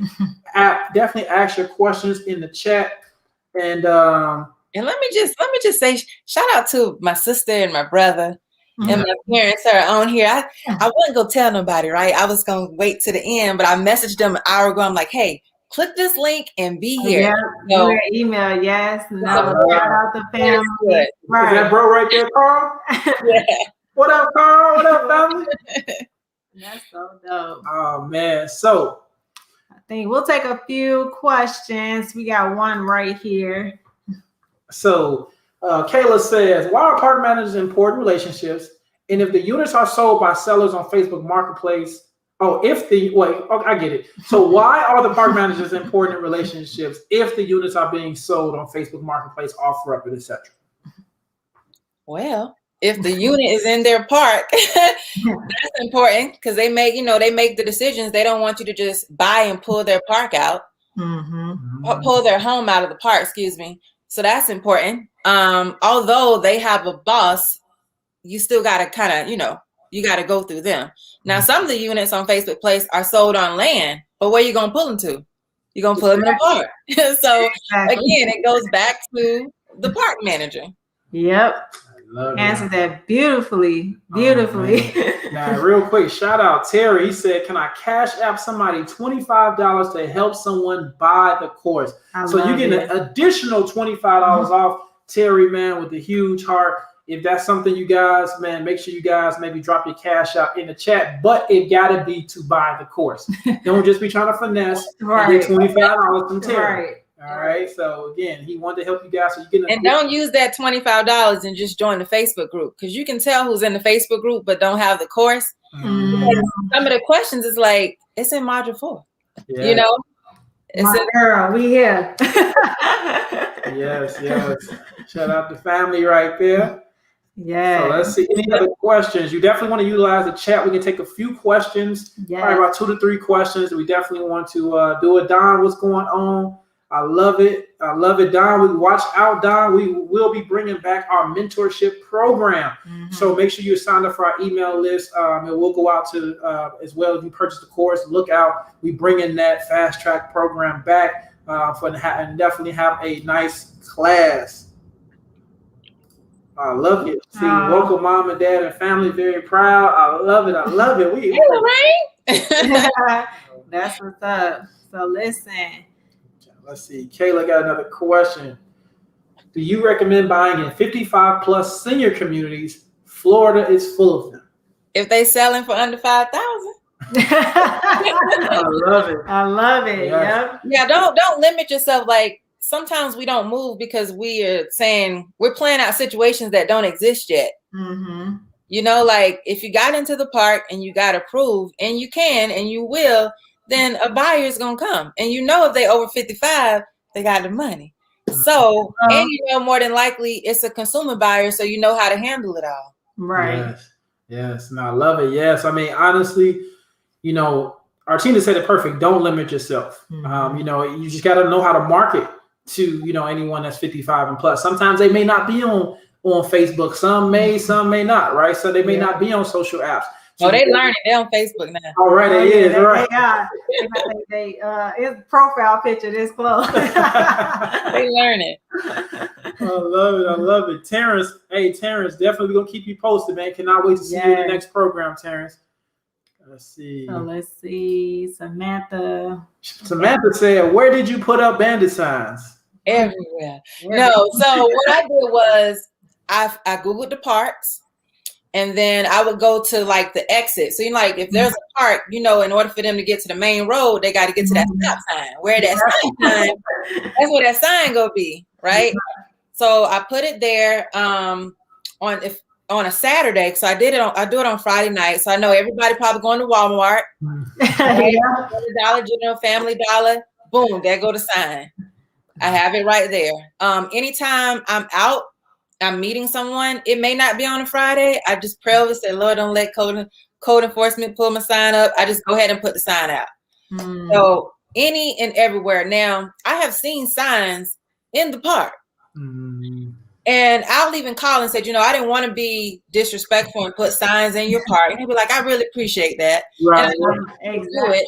Definitely ask your questions in the chat. And let me just say, shout out to my sister and my brother and my parents that are on here. I wasn't gonna tell nobody, right? I was gonna wait to the end, but I messaged them an hour ago. I'm like, hey, click this link and be here. Yeah, so, email, yes. No, shout out the family. Right. Is that bro right there, Carl? Yeah. What up, Carl? What up, family? That's so dope. Oh man. So I think we'll take a few questions. We got one right here. So Kayla says, why are park managers important relationships? And if the units are sold by sellers on Facebook Marketplace, I get it. So why are the park managers important relationships if the units are being sold on Facebook Marketplace, OfferUp, etc.? Well, if the unit is in their park, that's important because they make the decisions. They don't want you to just buy and pull their park out, pull their home out of the park, excuse me. So that's important. Although they have a boss, you still got to kind of, you got to go through them. Now, some of the units on Facebook Place are sold on land, but where are you going to pull them to? You're going to pull them in the park. So again, it goes back to the park manager. Yep. Answered that beautifully. Now, real quick, shout out Terry. He said, "Can I cash app somebody $25 to help someone buy the course?" So you get an additional $25 off, Terry, man, with a huge heart. If that's something you guys, man, make sure you guys maybe drop your cash out in the chat. But it gotta be to buy the course. Don't just be trying to finesse and get $25 from Terry. All right. So again, he wanted to help you guys. So you get don't use that $25 and just join the Facebook group, because you can tell who's in the Facebook group but don't have the course. Some of the questions is like, it's in module 4. Yeah. You know, it's girl, we here. Yes. Shout out to family right there. Yeah. So let's see any other questions. You definitely want to utilize the chat. We can take a few questions. Probably about 2 to 3 questions. We definitely want to do it. Don, what's going on? I love it, Don. We watch out, Don. We will be bringing back our mentorship program. So make sure you're signed up for our email list. And we'll go out to as well. If you purchase the course, look out. We bring in that fast track program back and definitely have a nice class. I love it. See, local mom and dad and family very proud. I love it. That's what's up. So listen. Let's see. Kayla got another question. Do you recommend buying in 55 plus senior communities? Florida is full of them. If they selling for under 5,000. I love it. Yes. Yeah. Don't limit yourself. Like, sometimes we don't move because we are saying we're planning out situations that don't exist yet. You know, like if you got into the park and you got approved, and you can and you will, then a buyer is going to come. And you know, if they over 55, they got the money. So, and you know, more than likely it's a consumer buyer, so you know how to handle it all. Right. Yes. No, I love it. Yes. I mean, honestly, you know, Artina said it perfect. Don't limit yourself. You know, you just got to know how to market to, you know, anyone that's 55 and plus. Sometimes they may not be on Facebook. Some may not, right? So they may not be on social apps. So they learning. They're on Facebook now. All right, His profile picture this close. They learning. I love it. Terrence, definitely gonna keep you posted, man. Cannot wait to see you in the next program, Terrence. Let's see. Samantha said, "Where did you put up bandit signs?" Everywhere. No. So what I did was I Googled the parks. And then I would go to like the exit. So, you know, like if there's a park, you know, in order for them to get to the main road, they got to get to that stop sign. Where that sign, that's where that sign gonna be, right? So I put it there on a Saturday. So I do it on Friday night. So I know everybody probably going to Walmart, Dollar General, Family Dollar. Boom, there go the sign. I have it right there. Anytime I'm out, I'm meeting someone, it may not be on a Friday. I just pray over, say, Lord, don't let code enforcement pull my sign up. I just go ahead and put the sign out. So any and everywhere. Now, I have seen signs in the park. And I'll even call and say, you know, I didn't want to be disrespectful and put signs in your park. And he'll be like, I really appreciate that. Right. Exactly.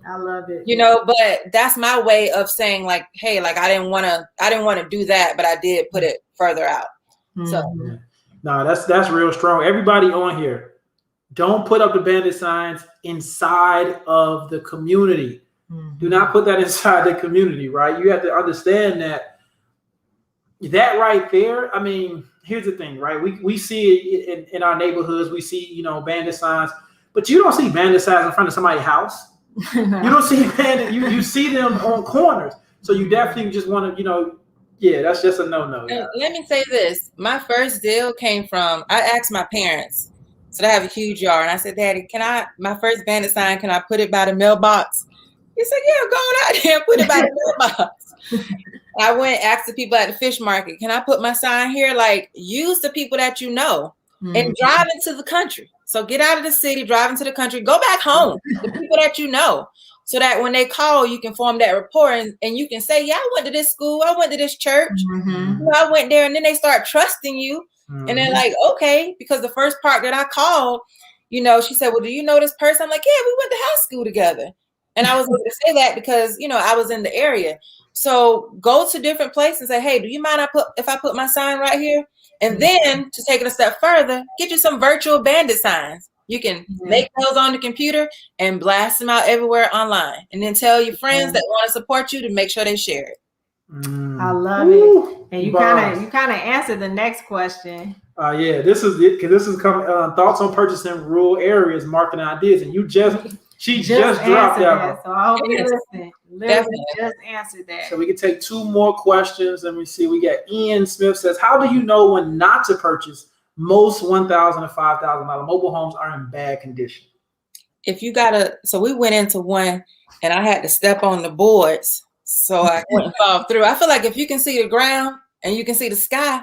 I love it. You know, but that's my way of saying like, hey, like I didn't want to do that, but I did put it further out. So no, that's real strong. Everybody on here, don't put up the bandit signs inside of the community. Do not put that inside the community, right? You have to understand that right there. I mean, here's the thing, right? We see it in our neighborhoods. We see, you know, bandit signs, but you don't see bandit signs in front of somebody's house. You don't see bandit. You see them on corners. So you definitely just want to, you know. Yeah, that's just a no-no. Let me say this. My first deal came from, I asked my parents, so they have a huge yard, and I said, Daddy, my first bandit sign, can I put it by the mailbox? He said, yeah, go on out there and put it by the mailbox. I went and asked the people at the fish market, can I put my sign here? Like, use the people that you know and drive into the country. So get out of the city, drive into the country, go back home, the people that you know. So that when they call, you can form that rapport and you can say, yeah, I went to this school. I went to this church. I went there. And then they start trusting you. And they're like, okay, because the first part that I called, you know, she said, well, do you know this person? I'm like, yeah, we went to high school together. And I was able to say that because, you know, I was in the area. So go to different places and say, hey, do you mind if I put my sign right here? And then to take it a step further, get you some virtual bandit signs. You can make those on the computer and blast them out everywhere online. And then tell your friends that want to support you to make sure they share it. I love it. And you kind of answered the next question. Yeah, this is it, because this is coming. Thoughts on purchasing rural areas, marketing ideas, and she just dropped that. So I hope you listen. Literally just answered that. So we can take 2 more questions. Let me see. We got Ian Smith says, how do you know when not to purchase? Most $1,000 to $5,000 mobile homes are in bad condition. So we went into one and I had to step on the boards so I couldn't fall through. I feel like if you can see the ground and you can see the sky,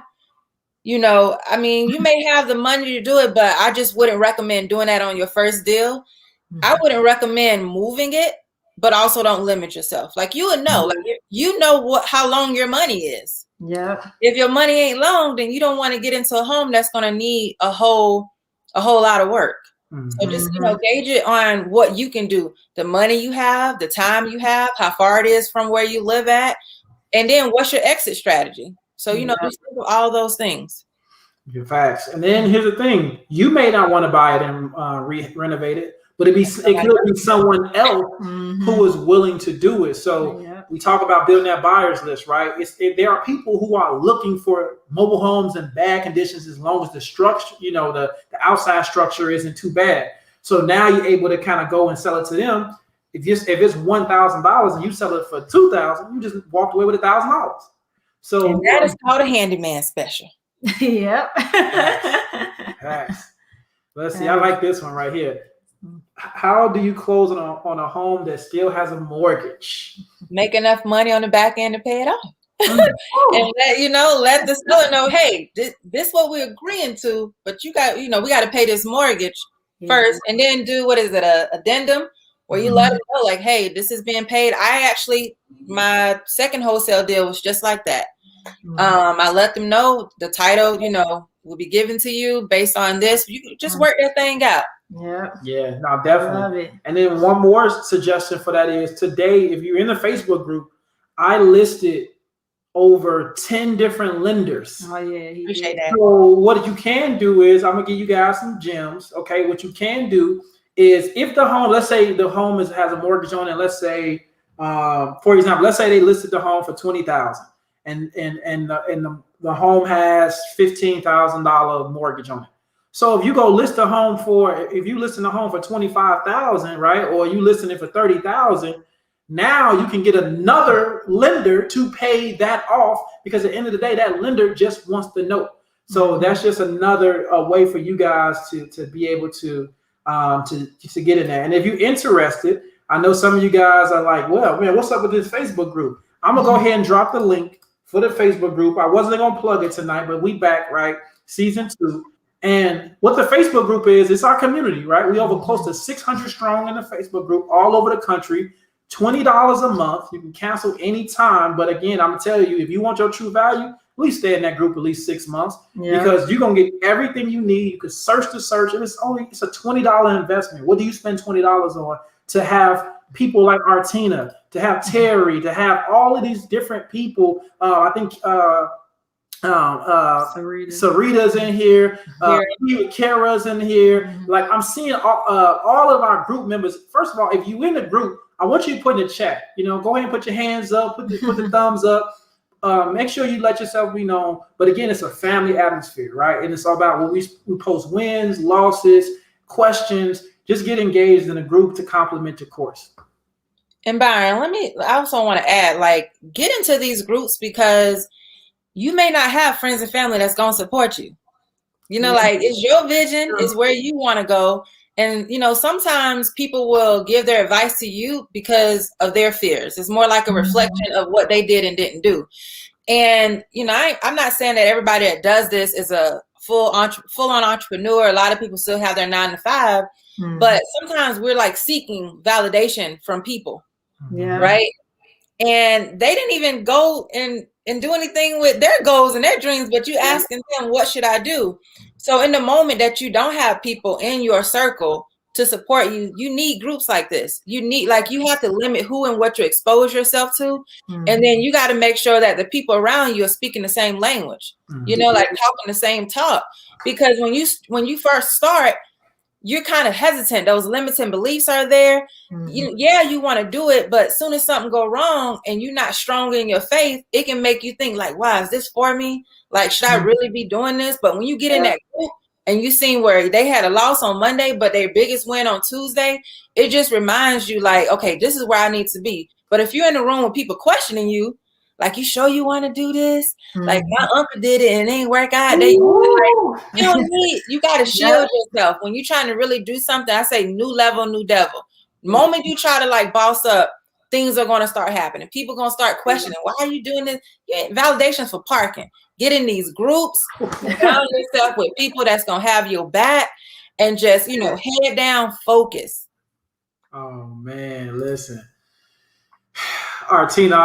you may have the money to do it, but I just wouldn't recommend doing that on your first deal. I wouldn't recommend moving it, but also don't limit yourself. Like you would know, how long your money is. Yeah. If your money ain't long, then you don't want to get into a home that's going to need a whole lot of work. So just gauge it on what you can do, the money you have, the time you have, how far it is from where you live at, and then what's your exit strategy. So just think of all those things. Your facts. And then here's the thing: you may not want to buy it and renovate it, but it could be someone else who is willing to do it. So we talk about building that buyers list, right? There are people who are looking for mobile homes in bad conditions as long as the structure, the outside structure isn't too bad. So now you're able to kind of go and sell it to them. If it's $1,000 and you sell it for $2,000, you just walked away with $1,000. So and that is called a handyman special. Yep. Let's see. I like this one right here. How do you close on a home that still has a mortgage? Make enough money on the back end to pay it off. And let the seller know, hey, this is what we're agreeing to, but we got to pay this mortgage first, and then do what is it, a addendum where you let them know, like, hey, this is being paid. My second wholesale deal was just like that. I let them know the title, will be given to you based on this. You can just work that thing out. Yeah, no, definitely. Love it. And then one more suggestion for that is today, if you're in the Facebook group, I listed over 10 different lenders. Oh yeah, appreciate that. So what you can do is, I'm gonna give you guys some gems. Okay, what you can do is, if the home, let's say the home has a mortgage on it, let's say, for example, let's say they listed the home for $20,000, and the home has $15,000 mortgage on it. So if you go list the home if you listing the home for $25,000, right, or you listing it for $30,000, now you can get another lender to pay that off, because at the end of the day, that lender just wants the note. So that's just another way for you guys to be able to get in there. And if you're interested, I know some of you guys are like, well, man, what's up with this Facebook group? I'm gonna go ahead and drop the link for the Facebook group. I wasn't gonna plug it tonight, but we back, right? Season 2. And what the Facebook group is, it's our community, right? We over close to 600 strong in the Facebook group all over the country. $20 a month. You can cancel anytime. But again, I'm gonna tell you, if you want your true value, at least stay in that group at least 6 months, because you're gonna get everything you need. You can search, and it's a $20 investment. What do you spend $20 on to have people like Artina, to have Terry, to have all of these different people? I think Sarita's in here, Kara's in here. Like, I'm seeing all of our group members. First of all, if you in the group, I want you to put in the chat. Go ahead and put your hands up, put the thumbs up. Make sure you let yourself be known. But again, it's a family atmosphere, right? And it's all about what we post: wins, losses, questions. Just get engaged in a group to complement your course. And Byron, I also want to add, like, get into these groups, because you may not have friends and family that's going to support you. Like, it's your vision, is where you want to go. And, sometimes people will give their advice to you because of their fears. It's more like a reflection of what they did and didn't do. And, I'm not saying that everybody that does this is a full-on entrepreneur. A lot of people still have their 9 to 5, but sometimes we're like seeking validation from people. Right. And they didn't even go and do anything with their goals and their dreams, but you asking them, what should I do? So in the moment that you don't have people in your circle to support you, you need groups like this. You need, like, you have to limit who and what you expose yourself to. And then you got to make sure that the people around you are speaking the same language, you know, like talking the same talk. Because when you first start, you're kind of hesitant. Those limiting beliefs are there. You want to do it, but as soon as something go wrong and you're not strong in your faith, it can make you think like, wow, is this for me? Like, should I really be doing this? But when you get in that group and you seen where they had a loss on Monday, but their biggest win on Tuesday, it just reminds you like, okay, this is where I need to be. But if you're in the room with people questioning you, like, you sure you want to do this? Like, my uncle did it and it ain't work out. You got to shield yourself. When you're trying to really do something, I say new level, new devil. The moment you try to like boss up, things are going to start happening. People going to start questioning, why are you doing this? Validation for parking. Get in these groups, surround yourself with people that's going to have your back, and just, you know, head down, focus. Oh man, listen. Artina,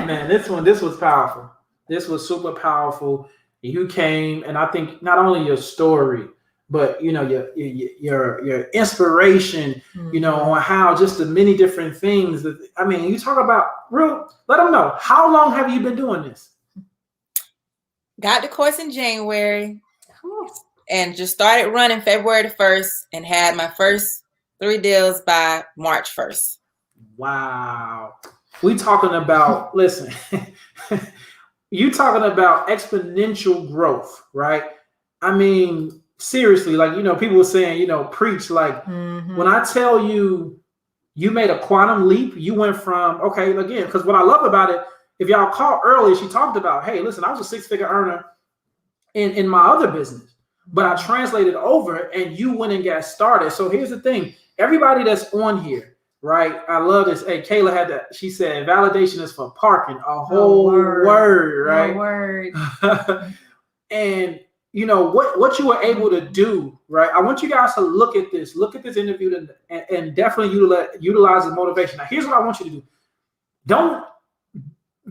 man, this was powerful. This was super powerful. You came, and I think not only your story, but you know, your inspiration, you know, on how just the many different things that, I mean, you talk about let them know, how long have you been doing this? Got the course in January and just started running February the 1st and had my first 3 deals by March 1st. Wow. We talking about, listen, you talking about exponential growth, right? I mean, seriously, like, you know, people were saying, you know, preach, like, when I tell you, you made a quantum leap, you went from, okay, again, because what I love about it, if y'all caught earlier, she talked about, hey, listen, I was a 6-figure earner in my other business, but I translated over and you went and got started. So here's the thing, everybody that's on here, right? I love this. Hey, Kayla had that. She said, validation is for parking, a whole word, right? Word. And you know what you were able to do, right? I want you guys to look at this interview and definitely utilize as motivation. Now, here's what I want you to do.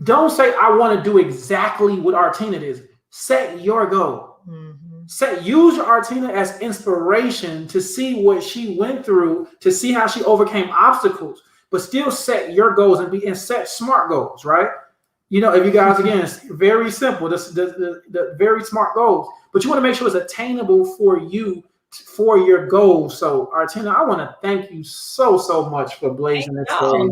Don't say I want to do exactly what Artina is. Set your goal. Use Artina as inspiration to see what she went through, to see how she overcame obstacles, but still set your goals and set smart goals, right? You know, if you guys, again, it's very simple. The very smart goals, but you want to make sure it's attainable for you, for your goals. So, Artina, I want to thank you so much for blazing this trail.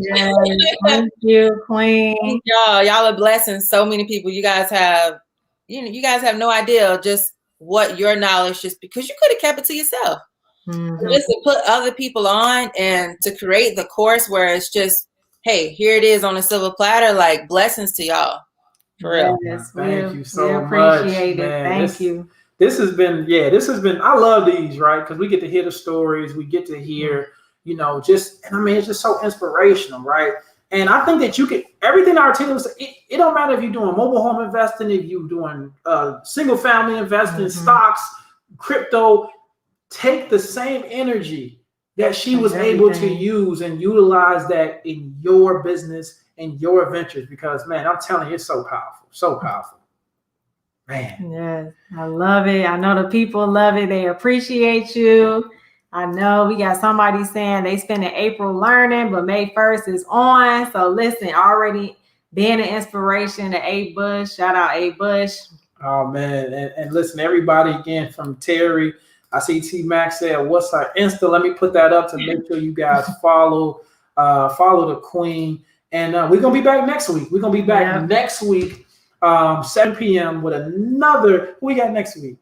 Thank you, Queen. Y'all are blessing so many people. You guys have no idea just what your knowledge, just because you could have kept it to yourself. Just to put other people on and to create the course where it's just, hey, here it is on a silver platter, like, blessings to y'all. For real. Yes, thank you so much. Appreciate it. Man, Thank you. This has been, I love these, right? Because we get to hear the stories, we get to hear, you know, it's just so inspirational, right? And I think that you can, everything Artina was, it don't matter if you're doing mobile home investing, if you're doing single family investing, stocks, crypto, take the same energy that she was able to use and utilize that in your business and your ventures, because, man, I'm telling you, it's so powerful. Man. Yes, I love it. I know the people love it. They appreciate you. I know we got somebody saying they spent April learning, but May 1st is on. So listen, already being an inspiration to A. Bush. Shout out A. Bush. Oh, man. And listen, everybody, again, from Terry, I see T Max said, what's our Insta? Let me put that up to make sure you guys follow the Queen. And we're going to be back next week. We're going to be back next week, 7 p.m. with another. Who we got next week?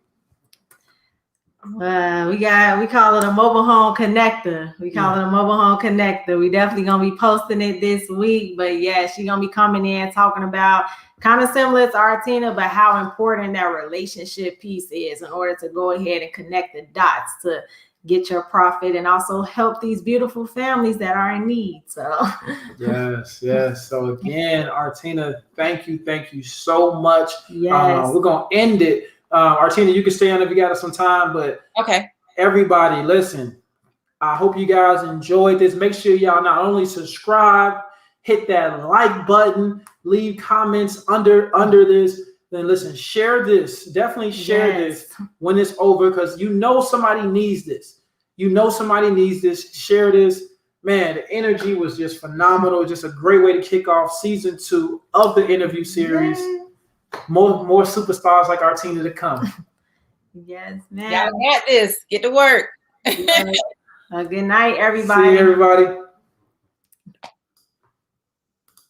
We call it a mobile home connector. We definitely gonna be posting it this week. But yeah, she's gonna be coming in talking about kind of similar to Artina, but how important that relationship piece is in order to go ahead and connect the dots to get your profit and also help these beautiful families that are in need. So yes. So again, Artina, thank you so much. Yes. We're gonna end it. Artina, you can stay on if you got some time, but okay. Everybody, listen, I hope you guys enjoyed this. Make sure y'all not only subscribe, hit that like button, leave comments under this. Then listen, share this. Definitely share this when it's over, because you know somebody needs this. you know somebody needs this, share this. Man, the energy was just phenomenal. Just a great way to kick off season 2 of the interview series. More superstars like Artina to come. Yes, man. Y'all got this. Get to work. Good night, everybody. See you, everybody.